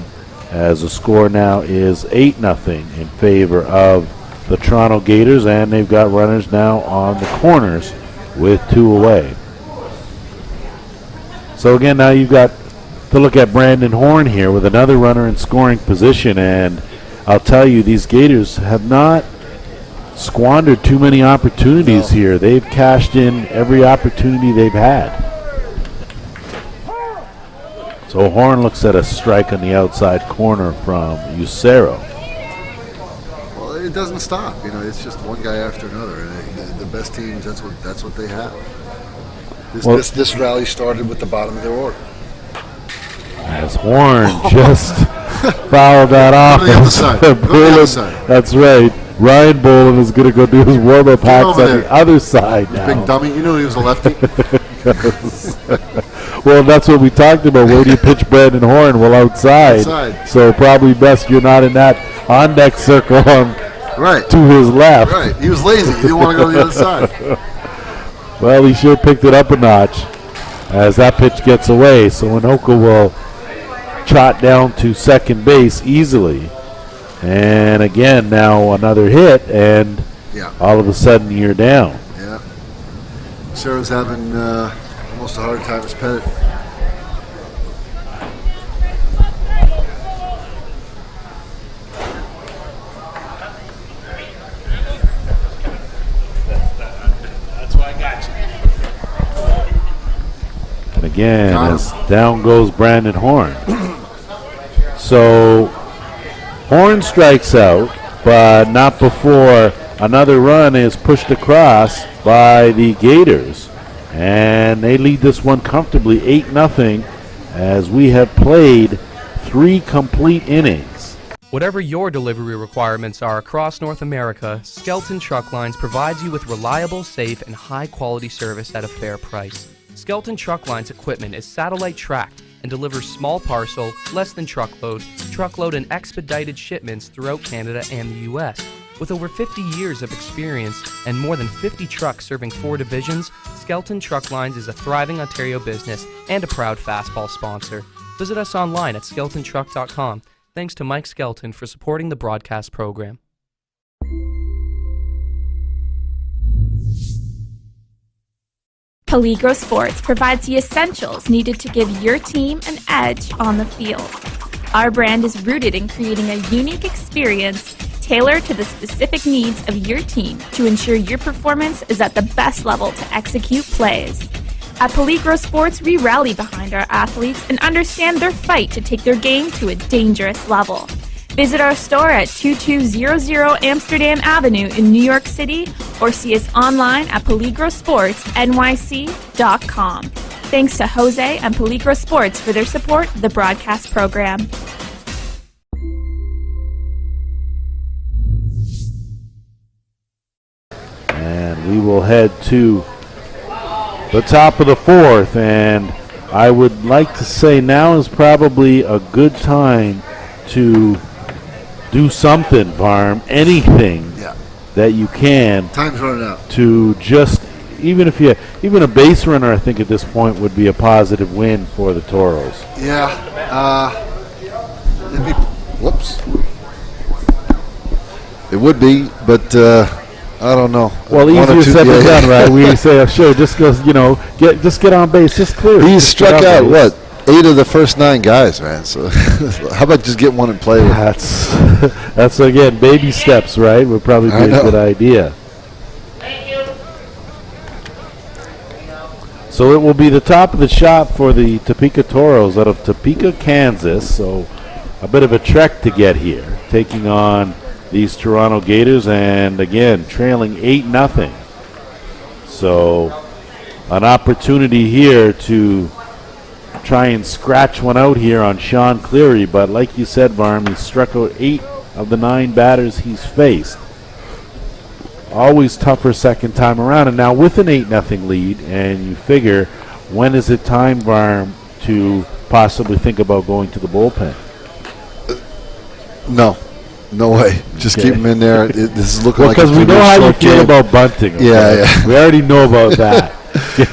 as the score now is 8-0 in favor of the Toronto Gators, and they've got runners now on the corners with 2 away. So again, now you've got to look at Brandon Horn here with another runner in scoring position, and I'll tell you, these Gators have not squandered too many opportunities here. They've cashed in every opportunity they've had. So Horn looks at a strike on the outside corner from Lucero. Well, it doesn't stop. It's just one guy after another. And the best teams, that's what they have. This rally started with the bottom of their order. As Horn just fouled that off. Go to the other side. Go to the other side. That's right. Ryan Boland is going to go do his warm-up hacks on the other side now. Big dummy. You knew he was a lefty. Well, that's what we talked about. Where do you pitch Brandon Horn? Well, outside. So probably best you're not in that on-deck circle to his left. Right. He was lazy. He didn't want to go to the other side. Well, he sure picked it up a notch as that pitch gets away. So Anoka will trot down to second base easily. And again, now another hit, and all of a sudden you're down. Yeah. Sarah's having almost a hard time as Pettit. That's why I got you. And again, as down goes Brandon Horn. So Horn strikes out, but not before another run is pushed across by the Gators. And they lead this one comfortably 8-0 as we have played 3 complete innings. Whatever your delivery requirements are across North America, Skelton Truck Lines provides you with reliable, safe, and high-quality service at a fair price. Skelton Truck Lines equipment is satellite tracked and delivers small parcel, less than truckload, and expedited shipments throughout Canada and the U.S. With over 50 years of experience and more than 50 trucks serving 4 divisions, Skelton Truck Lines is a thriving Ontario business and a proud Fastball sponsor. Visit us online at skeltontruck.com. Thanks to Mike Skelton for supporting the broadcast program. Peligro Sports provides the essentials needed to give your team an edge on the field. Our brand is rooted in creating a unique experience tailored to the specific needs of your team to ensure your performance is at the best level to execute plays. At Peligro Sports, we rally behind our athletes and understand their fight to take their game to a dangerous level. Visit our store at 2200 Amsterdam Avenue in New York City or see us online at peligrosportsnyc.com. Thanks to Jose and Peligro Sports for their support of the broadcast program. And we will head to the top of the 4th, and I would like to say now is probably a good time to do something, Vahram, anything that you can. Time's running out. To just, even a base runner, I think at this point would be a positive win for the Toros. Yeah. It would be, but I don't know. Well, easier said than done, right? We say, oh, sure, just go, just get on base, just clear. He's struck out what? 8 of the first 9 guys, man. So how about just get one and play with? That's again baby steps, right? Would probably be a good idea. So it will be the top of the shop for the Topeka Toros out of Topeka, Kansas. So a bit of a trek to get here, taking on these Toronto Gators, and again trailing 8-0. So an opportunity here to try and scratch one out here on Sean Cleary, but like you said, Vahram, he struck out 8 of the 9 batters he's faced. Always tougher second time around, and now with an 8-0 lead, and you figure, when is it time, Vahram, to possibly think about going to the bullpen? No way. Just keep him in there. This is looking like because we know how you feel about bunting. Okay? Yeah. We already know about that.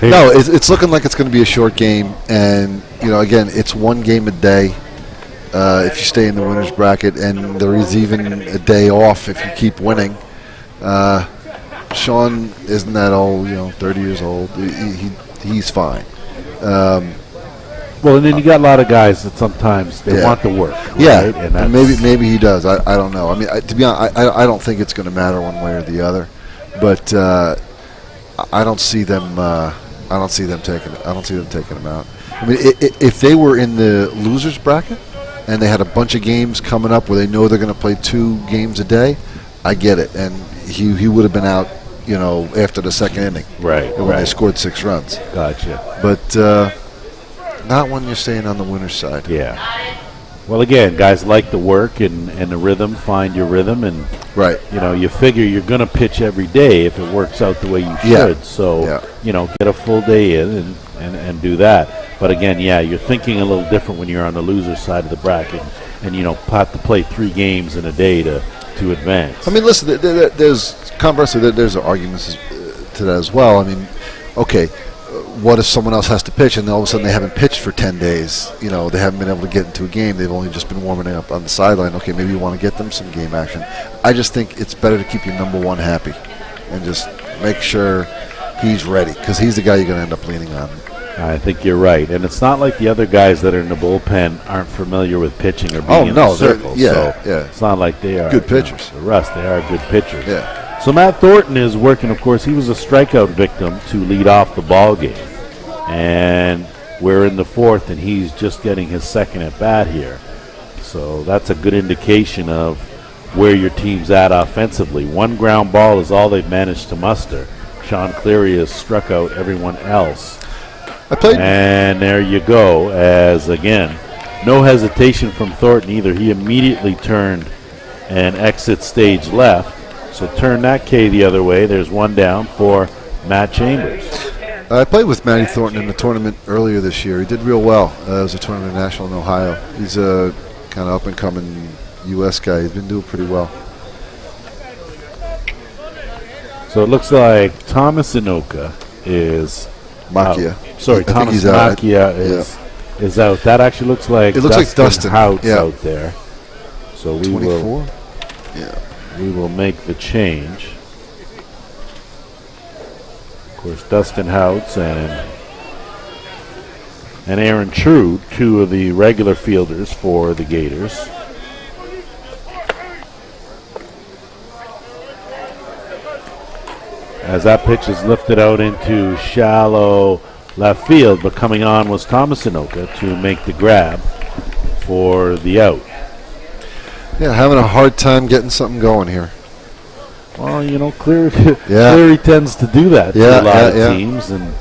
No, it's looking like it's going to be a short game, and again, it's 1 game a day if you stay in the winner's bracket, and there is even a day off if you keep winning. Sean isn't that old, 30 years old. He's fine. Well, and then you got a lot of guys that sometimes they want the work. Yeah, right? And maybe he does. I don't know. I mean, to be honest, I don't think it's going to matter one way or the other, but I don't see them. I don't see them taking him out. I mean, if they were in the losers bracket and they had a bunch of games coming up where they know they're going to play 2 games a day, I get it, and he would have been out, after the second inning, right? When they scored 6 runs. Gotcha. But not when you're staying on the winner's side. Yeah. Well, again, guys like the work and the rhythm. Find your rhythm, and you figure you're going to pitch every day if it works out the way you should. So get a full day in and do that. But again, you're thinking a little different when you're on the loser side of the bracket, and have to play 3 games in a day to advance. I mean, listen, there's conversely there's arguments to that as well. I mean, okay. What if someone else has to pitch and all of a sudden they haven't pitched for 10 days? They haven't been able to get into a game. They've only just been warming up on the sideline. Okay, maybe you want to get them some game action. I just think it's better to keep your number 1 happy and just make sure he's ready because he's the guy you're going to end up leaning on. I think you're right, and it's not like the other guys that are in the bullpen aren't familiar with pitching or being in the circle. So it's not like they are good pitchers. The Russ, they are good pitchers. Yeah. So Matt Thornton is working. Of course, he was a strikeout victim to lead off the ball game, and we're in the fourth, and he's just getting his second at bat here. So that's a good indication of where your team's at offensively. One ground ball is all they've managed to muster. Sean Cleary has struck out everyone else. And there you go, as again, no hesitation from Thornton either. He immediately turned and exit stage left. So turn that K the other way. There's one down for Matt Chambers. I played with Matty Thornton in the tournament earlier this year. He did real well. It was a tournament national in Ohio. He's a kind of up-and-coming U.S. guy. He's been doing pretty well. So it looks like Thomas Inoka is Makia. Thomas Makia is out. That actually looks like Dustin Houts out there. So we 24. We will make the change. Of course, Dustin Houts and Aaron True, two of the regular fielders for the Gators. As that pitch is lifted out into shallow left field, but coming on was Thomas Inoka to make the grab for the out. Yeah, having a hard time getting something going here. Well, Cleary tends to do that to a lot of teams, and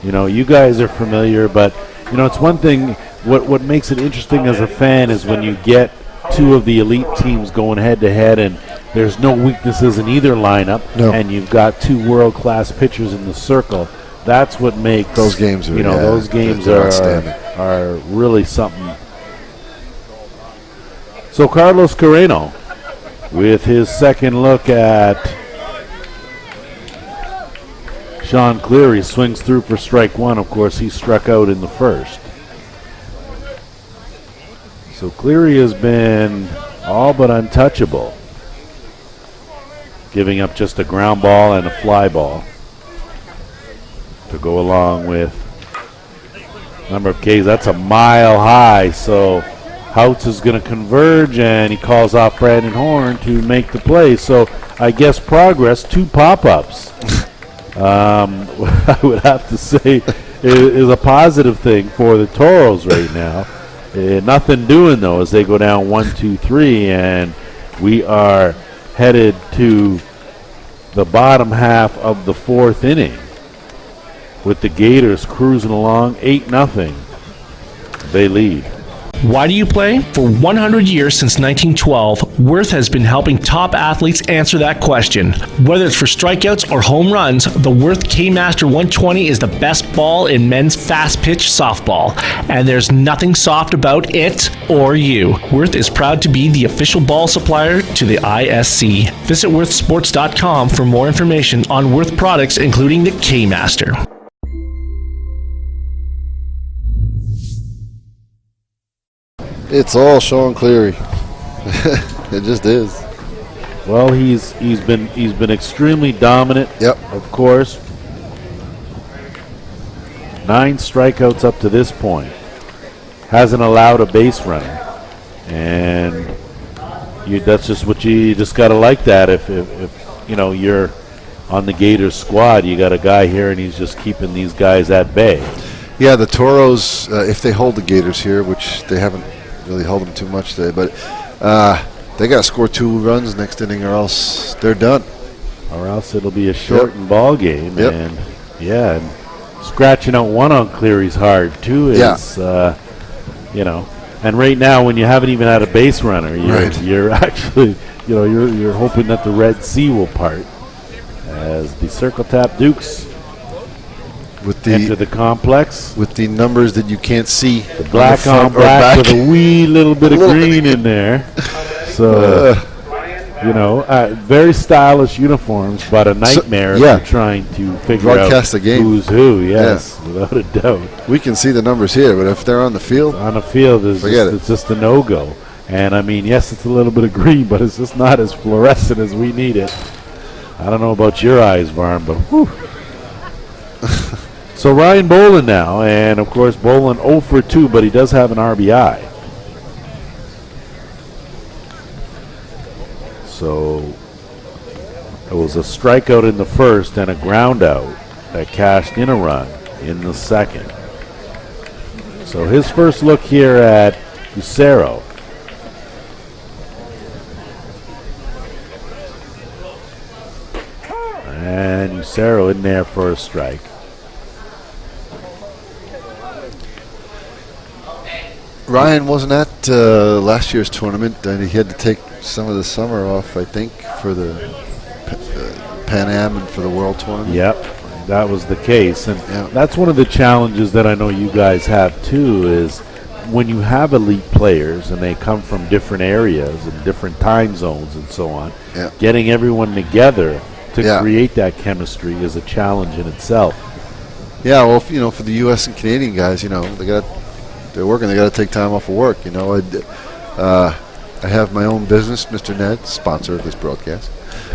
you guys are familiar, but it's one thing. What makes it interesting as a fan is when you get two of the elite teams going head to head, and there's no weaknesses in either lineup, and you've got two world-class pitchers in the circle. That's what makes those games. Those games are really something. So Carlos Carreno, with his second look at Sean Cleary, swings through for strike one. Of course, he struck out in the first. So Cleary has been all but untouchable, giving up just a ground ball and a fly ball to go along with number of Ks. That's a mile high, so Houts is going to converge, and he calls off Brandon Horn to make the play. So I guess progress, two pop-ups, I would have to say is a positive thing for the Toros right now. Nothing doing, though, as they go down 1-2-3, and we are headed to the bottom half of the fourth inning with the Gators cruising along 8-0. They lead. Why do you play? For 100 years since 1912, Worth has been helping top athletes answer that question. Whether it's for strikeouts or home runs, the Worth K-Master 120 is the best ball in men's fast-pitch softball, and there's nothing soft about it or you. Worth is proud to be the official ball supplier to the ISC. Visit worthsports.com for more information on Worth products, including the K-Master. It's all Sean Cleary. It just is. Well, he's been extremely dominant. Yep. Of course. 9 strikeouts up to this point. Hasn't allowed a base runner, and that's just what you just gotta like that. If you're on the Gators squad, you got a guy here, and he's just keeping these guys at bay. Yeah, the Toros, if they hold the Gators here, which they haven't really held them too much today, but they got to score 2 runs next inning, or else they're done. Or else it'll be a shortened ball game. Yep. And and scratching out one on Cleary's hard too. And right now when you haven't even had a base runner, you're actually you're hoping that the Red Sea will part as the Circle Tap Dukes enter the complex with the numbers that you can't see. The black on black with a wee little bit of green in there. So, very stylish uniforms, but a nightmare if you're trying to figure out the game. Who's who. Yes, without a doubt. We can see the numbers here, but if they're on the field, it's just a no-go. And I mean, yes, it's a little bit of green, but it's just not as fluorescent as we need it. I don't know about your eyes, Vahram, but whew. So Ryan Bolin now, and of course Bolin 0 for 2, but he does have an RBI. So it was a strikeout in the first and a ground out that cashed in a run in the second. So his first look here at Lucero. And Lucero in there for a strike. Ryan wasn't at last year's tournament, and he had to take some of the summer off, I think, for the Pan Am and for the World Tournament. Yep, that was the case. And that's one of the challenges that I know you guys have too, is when you have elite players and they come from different areas and different time zones and so on, getting everyone together to create that chemistry is a challenge in itself. Yeah, well, for the U.S. and Canadian guys, they're working. They got to take time off of work. I have my own business, Mr. Ned, sponsor of this broadcast.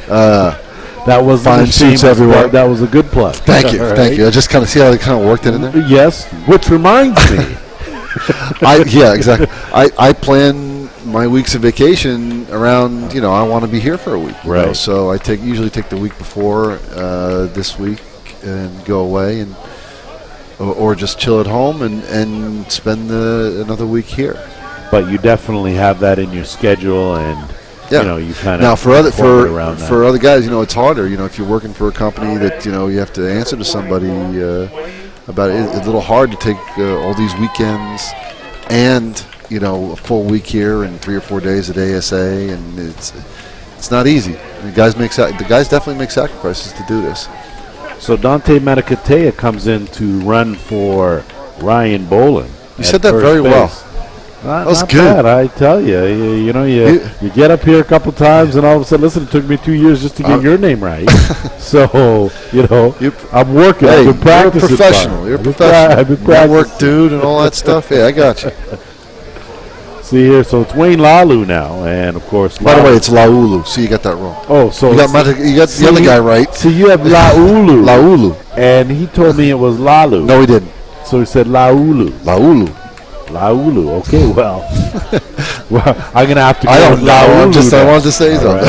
That was fine suits everywhere. That was a good plug. Thank you, thank you. I just kind of see how they kind of worked it in there. Yes, which reminds me. Exactly. I plan my weeks of vacation around. I want to be here for a week. Right. So I usually take the week before this week and go away and. Or just chill at home and spend another week here. But you definitely have that in your schedule, and you kind of now for other guys, it's harder. If you're working for a company that you have to answer to somebody about it. It's a little hard to take all these weekends and a full week here and 3 or 4 days at ASA, and it's not easy. The guys definitely make sacrifices to do this. So Dante Metacatea comes in to run for Ryan Bolin. You said that very well. That was not good. Bad, I tell you. You get up here a couple times, and all of a sudden, listen, it took me 2 years just to get your name right. So, I'm working. Hey, I've been practicing. You're a professional. You're a professional. I've been practicing. Network dude and all that stuff. Yeah, I got you. See here, so it's Wayne Lalu now, and of course. By the way, it's Laulu. See, you got that wrong. Oh, so you got the other guy right. So you have Laulu. Laulu. And he told me it was Lalu. No, he didn't. So he said Laulu. Laulu. Okay, well, I'm gonna have to. I don't know. I wanted to say something.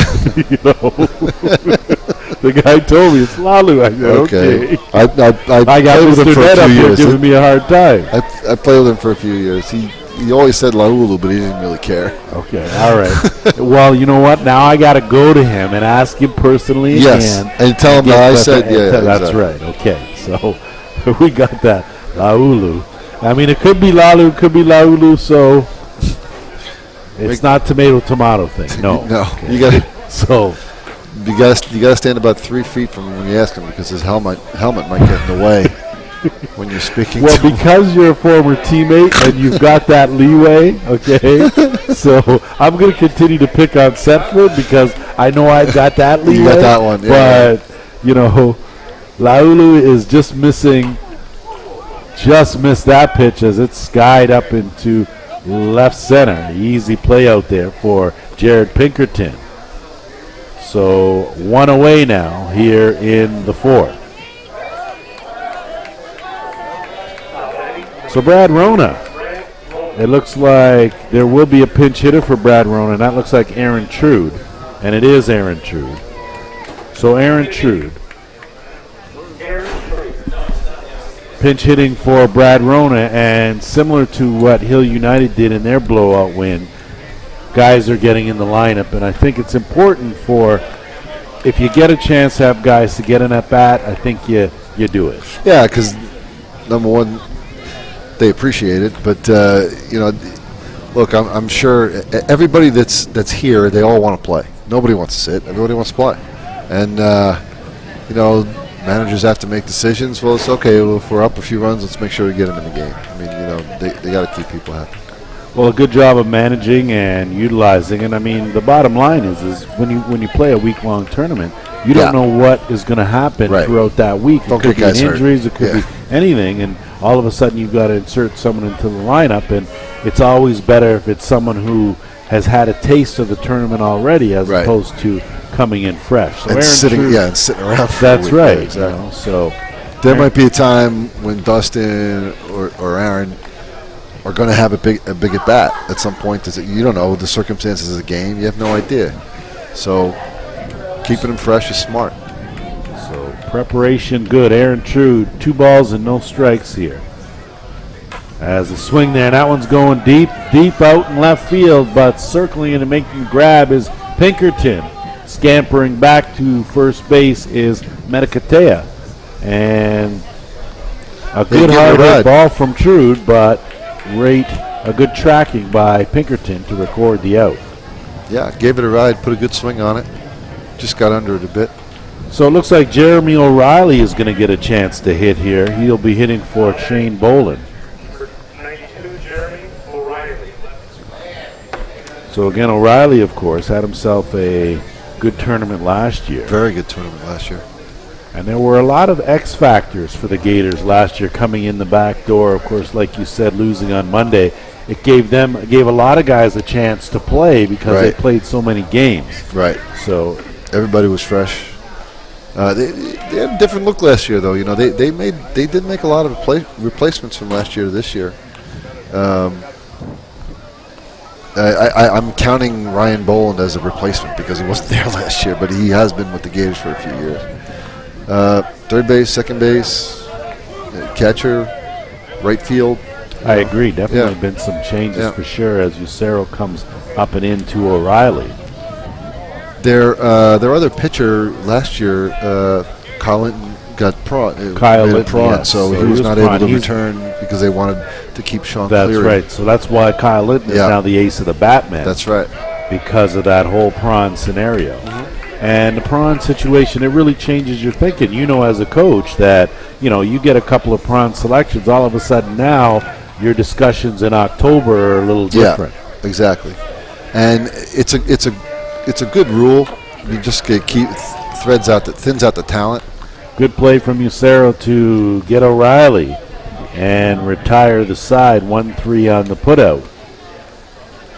The guy told me it's Lalu. I said, okay. I got Mr. Ned up here giving me a hard time. I played with him for a few years. He always said Laulu, but he didn't really care. Okay, all right. Well, you know what? Now I got to go to him and ask him personally again. And tell him that I said, that's exactly. right. Okay, so we got that. Laulu. I mean, it could be Lalu, it could be Laulu, so it's not tomato thing. No. No. Okay. You gotta stand about 3 feet from him when you ask him, because his helmet might get in the way when you're speaking to him. Because you're a former teammate and you've got that leeway, okay? So I'm going to continue to pick on Setford because I know I've got that leeway. You got that one, yeah. But, Laulu is just missed that pitch as it's skied up into left center. Easy play out there for Jared Pinkerton. So 1 away now here in the fourth. So Brad Rona, it looks like there will be a pinch hitter for Brad Rona, and that looks like Aaron Trude, and it is Aaron Trude. So Aaron Trude, pinch hitting for Brad Rona, and similar to what Hill United did in their blowout win, guys are getting in the lineup, and I think it's important if you get a chance to have guys to get an at-bat, I think you do it. Yeah, because number one, they appreciate it, but look, I'm sure everybody that's here, they all want to play. Nobody wants to sit. Everybody wants to play, and managers have to make decisions. Well, it's okay. Well, if we're up a few runs, let's make sure we get them in the game. I mean, they got to keep people happy. Well, a good job of managing and utilizing, and I mean, the bottom line is when you play a week-long tournament, you don't know what is going to happen throughout that week. It could be injuries, it could be anything, and all of a sudden you've got to insert someone into the lineup, and it's always better if it's someone who has had a taste of the tournament already as opposed to coming in fresh. So and sitting around for that's a week. right. Yeah, exactly. So There might be a time when Dustin or Aaron are going to have a big at bat at some point. You don't know the circumstances of the game. You have no idea. So keeping them fresh is smart. So preparation good. Aaron Trude, 2 balls and no strikes here. As a swing there, and that one's going deep out in left field, but circling in and making a grab is Pinkerton. Scampering back to first base is Matoesian. And a good hard hit ball from Trude, but a good tracking by Pinkerton to record the out. Yeah, gave it a ride, put a good swing on it. Just got under it a bit. So it looks like Jeremy O'Reilly is going to get a chance to hit here. He'll be hitting for Shane Boland. 92, Jeremy O'Reilly. So again, O'Reilly, of course, had himself a good tournament last year. Very good tournament last year. And there were a lot of X factors for the Gators last year coming in the back door. Of course, like you said, losing on Monday, it gave a lot of guys a chance to play because they played so many games. Right. So everybody was fresh. They had a different look last year, though. You know, they did make a lot of replacements from last year to this year. I'm counting Ryan Boland as a replacement because he wasn't there last year, but he has been with the Gators for a few years. Third base, second base, catcher, right field. I agree. Definitely been some changes for sure as Lucero comes up and into O'Reilly. Their other pitcher last year, Colin got prawn. So he was not able to return because they wanted to keep Sean Cleary. That's right. So that's why Kyle Litton is now the ace of the Batman. That's right. Because of that whole prawn scenario. And the prawn situation, it really changes your thinking. You know, as a coach, that you get a couple of prawn selections. All of a sudden now, your discussions in October are a little different. Yeah, exactly. And it's a good rule. You just thins out the talent. Good play from Lucero to get O'Reilly and retire the side. 1-3 on the putout.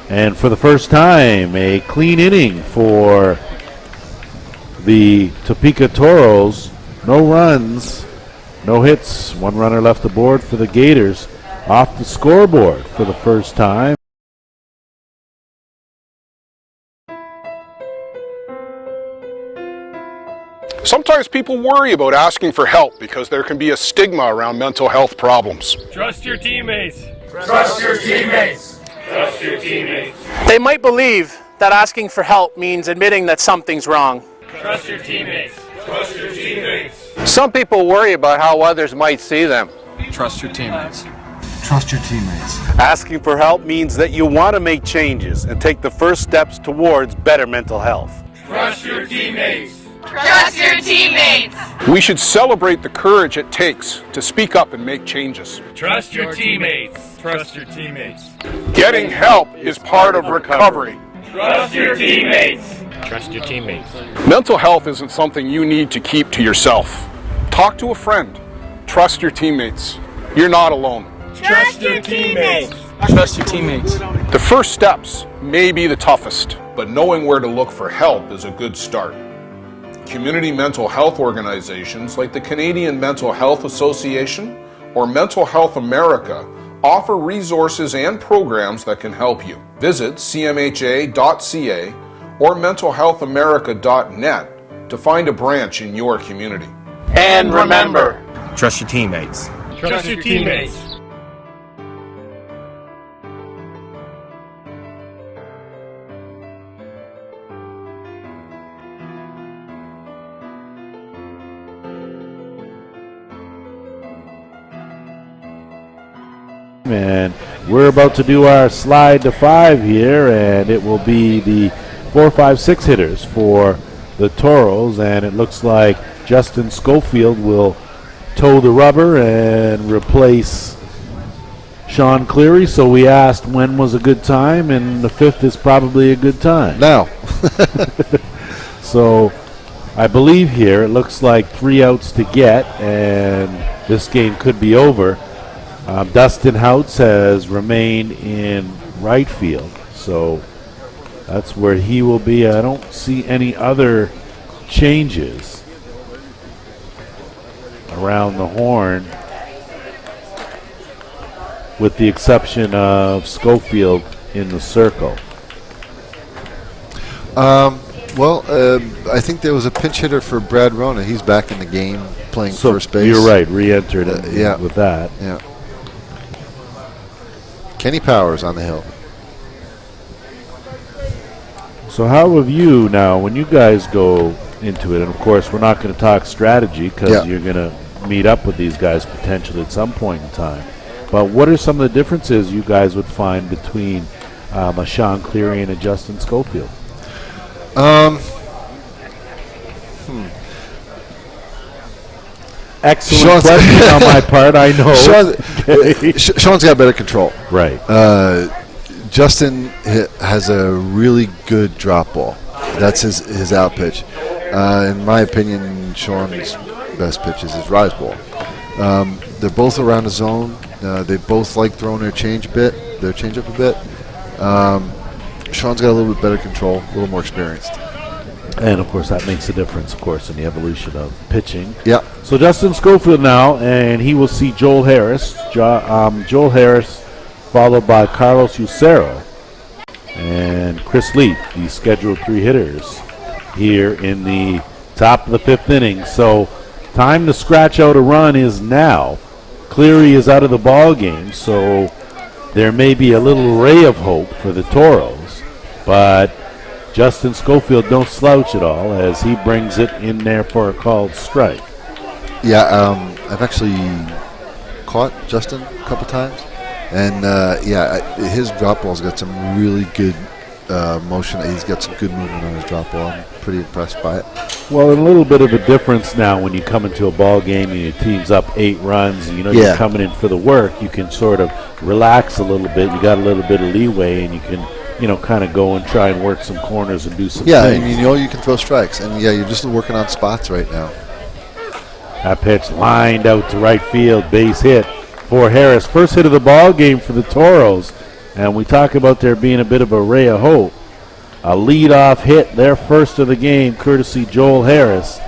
And for the first time, a clean inning for the Topeka Toros. No runs, no hits. 1 runner left aboard for the Gators. Off the scoreboard for the first time. Sometimes people worry about asking for help because there can be a stigma around mental health problems. Trust your teammates. Trust your teammates. Trust your teammates. They might believe that asking for help means admitting that something's wrong. Trust your teammates. Trust your teammates. Some people worry about how others might see them. Trust your teammates. Trust your teammates. Asking for help means that you want to make changes and take the first steps towards better mental health. Trust your teammates. Trust your teammates. We should celebrate the courage it takes to speak up and make changes. Trust your teammates. Trust your teammates. Getting help is part of recovery. Trust your teammates. Trust your teammates. Mental health isn't something you need to keep to yourself. Talk to a friend. Trust your teammates. You're not alone. Trust your teammates. Trust your teammates. The first steps may be the toughest, but knowing where to look for help is a good start. Community mental health organizations like the Canadian Mental Health Association or Mental Health America offer resources and programs that can help you. Visit cmha.ca or mentalhealthamerica.net to find a branch in your community. And remember, trust your teammates. Trust your teammates. And we're about to do our slide to 5 here, and it will be the 4, 5, 6 hitters for the Toros, and it looks like Justin Schofield will toe the rubber and replace Sean Cleary. So we asked when was a good time, and the 5th is probably a good time. Now. So I believe here it looks like 3 outs to get, and this game could be over. Dustin Houts has remained in right field, so that's where he will be. I don't see any other changes. around the horn, with the exception of Schofield in the circle. I think there was a pinch hitter for Brad Rona. He's back in the game playing first base. You're right, re-entered with that. Yeah. Kenny Powers on the hill. So how have you now, when you guys go into it, and of course we're not going to talk strategy because you're going to meet up with these guys potentially at some point in time, but what are some of the differences you guys would find between a Sean Cleary and a Justin Schofield? Excellent question on my part, I know. Sean's got better control. Right. Justin has a really good drop ball. That's his out pitch. In my opinion, Sean's best pitch is his rise ball. They're both around the zone. They both like throwing their changeup a bit. Sean's got a little bit better control, a little more experienced. And, of course, that makes a difference, of course, in the evolution of pitching. Yeah. So Justin Schofield now, and he will see Joel Harris. Joel Harris followed by Carlos Lucero and Chris Leaf, the scheduled 3 hitters here in the top of the 5th inning. So time to scratch out a run is now. Cleary is out of the ball game, so there may be a little ray of hope for the Toros, but Justin Schofield don't slouch at all as he brings it in there for a called strike. Yeah, I've actually caught Justin a couple times, and his drop ball's got some really good motion. He's got some good movement on his drop ball. I'm pretty impressed by it. Well, a little bit of a difference now when you come into a ball game and your team's up 8 runs, and you're coming in for the work, you can sort of relax a little bit. You got a little bit of leeway, and you can kind of go and try and work some corners and do some things. And you can throw strikes. And, you're just working on spots right now. That pitch lined out to right field, base hit for Harris. First hit of the ball game for the Toros. And we talk about there being a bit of a ray of hope. A leadoff hit, their first of the game, courtesy Joel Harris.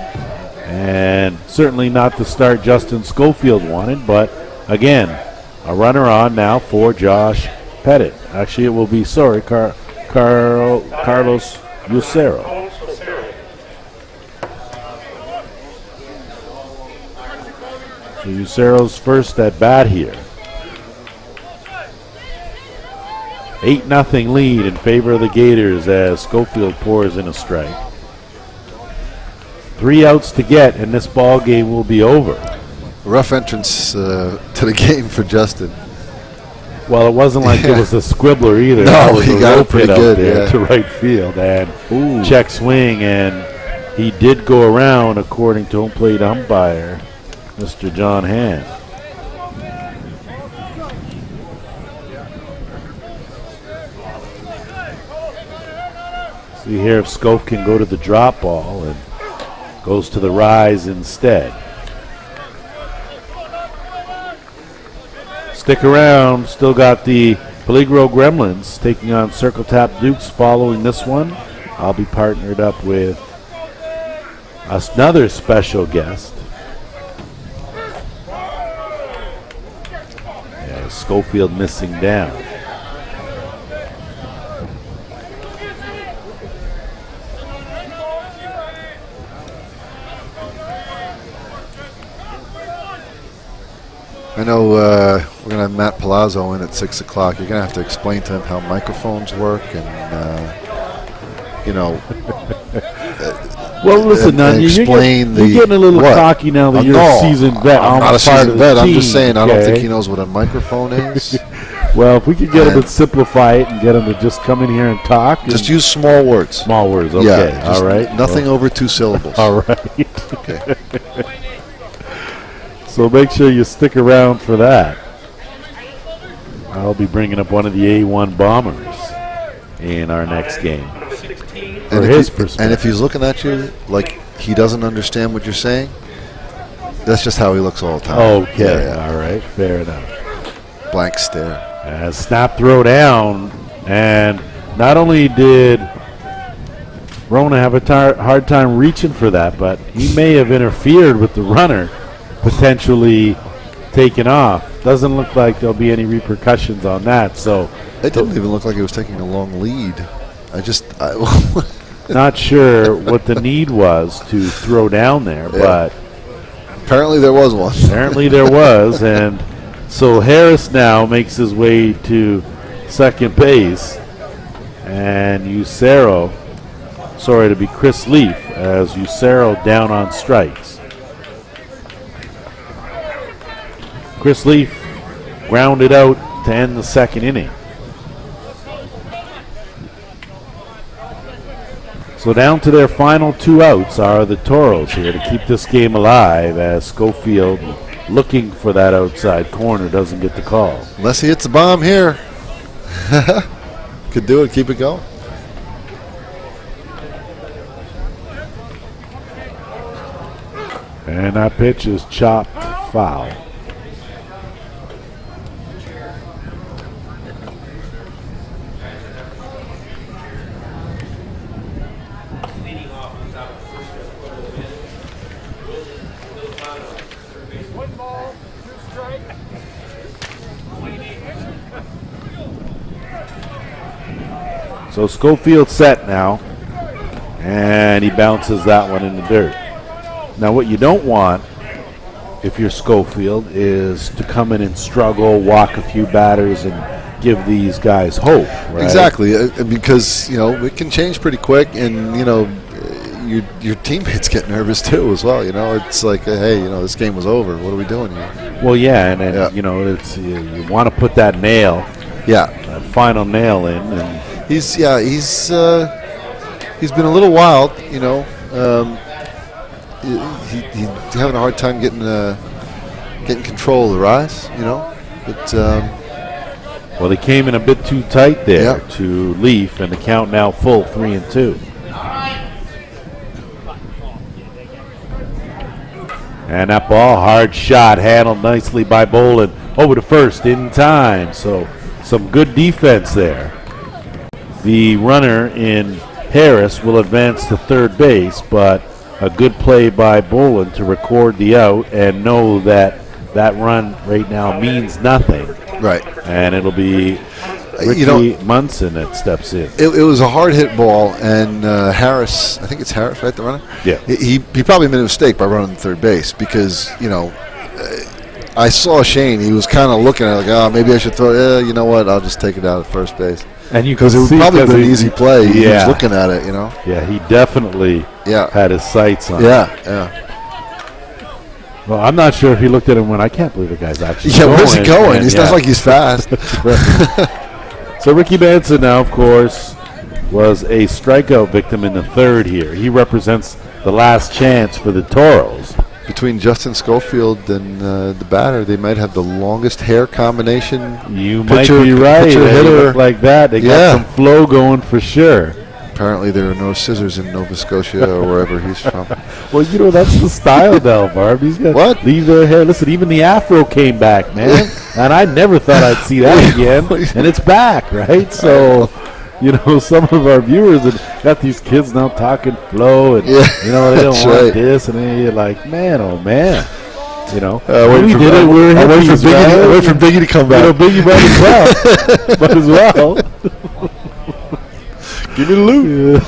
And certainly not the start Justin Schofield wanted, but again, a runner on now for Josh Pettit. Actually, it will be, Carlos Lucero. So Lucero's first at bat here. 8-0 lead in favor of the Gators as Schofield pours in a strike. 3 outs to get, and this ball game will be over. Rough entrance to the game for Justin. Well, it wasn't like it was a squibbler either. No, he got it pretty good to right field and check swing, and he did go around, according to home plate umpire, Mr. John Hand. See here if Scope can go to the drop ball and goes to the rise instead. Stick around. Still got the Peligro Gremlins taking on Circle Tap Dukes following this one. I'll be partnered up with another special guest. Schofield missing down. I know we're going to have Matt Palazzo in at 6 o'clock. You're going to have to explain to him how microphones work and, well, listen, you're getting a little cocky now that you're a seasoned vet. I'm not a seasoned vet. I'm just saying I don't think he knows what a microphone is. Well, if we could get him to simplify it and get him to just come in here and talk. Just use small words. Small words, okay. Yeah, all right. Nothing over 2 syllables. All right. Okay. So make sure you stick around for that. I'll be bringing up one of the A1 Bombers in our next game. And if he's looking at you like he doesn't understand what you're saying, that's just how he looks all the time. Okay, all right, fair enough. Blank stare. Snap throw down, and not only did Rona have a hard time reaching for that, but he may have interfered with the runner potentially taken off. Doesn't look like there'll be any repercussions on that. So it didn't even look like it was taking a long lead. Not sure what the need was to throw down there, but apparently there was one. Apparently there was, and so Harris now makes his way to second base, and to be Chris Leaf, as Usero down on strikes. Chris Leaf grounded out to end the second inning. So down to their final 2 outs are the Toros here to keep this game alive, as Schofield, looking for that outside corner, doesn't get the call. Unless he hits a bomb here. Could do it, keep it going. And that pitch is chopped foul. So Schofield set now, and he bounces that one in the dirt. Now what you don't want, if you're Schofield, is to come in and struggle, walk a few batters, and give these guys hope. Right? Exactly, because it can change pretty quick, and your teammates get nervous too as well. It's like, hey, this game was over. What are we doing here? Well, yeah, and it's you want to put that nail, that final nail in. And he's been a little wild. He's having a hard time getting control of the rise. But well, they came in a bit too tight there to Leaf, and the count now full 3-2. And that ball, hard shot, handled nicely by Bolin over to first in time. So some good defense there. The runner in Harris will advance to third base, but a good play by Bolin to record the out and know that that run right now means nothing. Right. And it'll be Ricky Munson that steps in. It was a hard hit ball, and Harris, I think it's Harris, right, the runner? Yeah. He probably made a mistake by running third base because, I saw Shane. He was kind of looking at it like, maybe I should throw. You know what? I'll just take it out at first base. And you because it would probably be an easy play. He was looking at it, Yeah, he definitely had his sights on it. Yeah. Well, I'm not sure if he looked at him and went, I can't believe the guy's actually going. Yeah, where's he going? It's not like he's fast. So Ricky Manson now, of course, was a strikeout victim in the third here. He represents the last chance for the Toros. Between Justin Schofield and the batter, they might have the longest hair combination. You might be right. They look like that. They got some flow going for sure. Apparently there are no scissors in Nova Scotia or wherever he's from. Well, that's the style now, Barb. He's got leave their hair. Listen, even the afro came back, man. And I never thought I'd see that again. And it's back, right? So, some of our viewers have got these kids now talking flow, and they don't want this, and then you're like, man, oh man. We did it. We're wait for Biggie to come back. Biggie might as well. Give me the loot.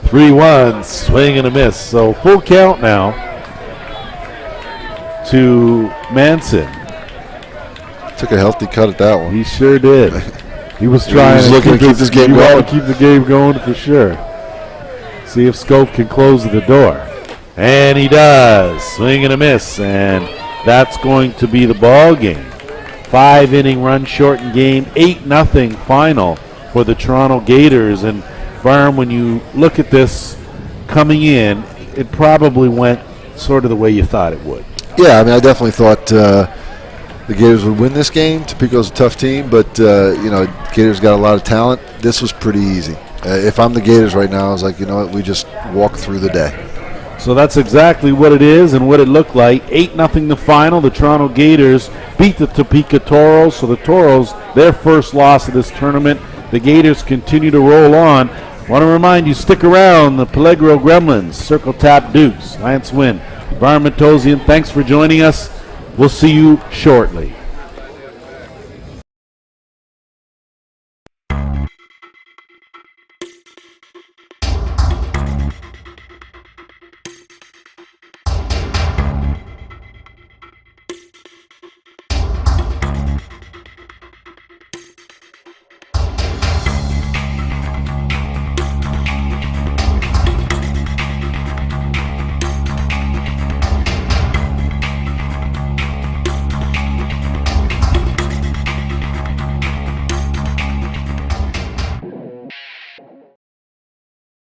3-1, swing and a miss. So full count now to Manson. Took a healthy cut at that one. He sure did. He was trying to keep this game going. Keep the game going for sure. See if Scope can close the door. And he does. Swing and a miss. And that's going to be the ball game. 5-inning run shortened game, 8-0 final for the Toronto Gators. And Vahram, when you look at this coming in, it probably went sort of the way you thought it would. Yeah, I definitely thought the Gators would win this game. Topeko's a tough team, but Gators got a lot of talent. This was pretty easy. If I'm the Gators right now, I was like, we just walk through the day. So that's exactly what it is and what it looked like. 8-0 the final. The Toronto Gators beat the Topeka Toros. So the Toros, their first loss of this tournament. The Gators continue to roll on. Want to remind you, stick around. The Peligro Gremlins, Circle Tap Dukes, Lance Winn, Vahram, Matoesian. Thanks for joining us. We'll see you shortly.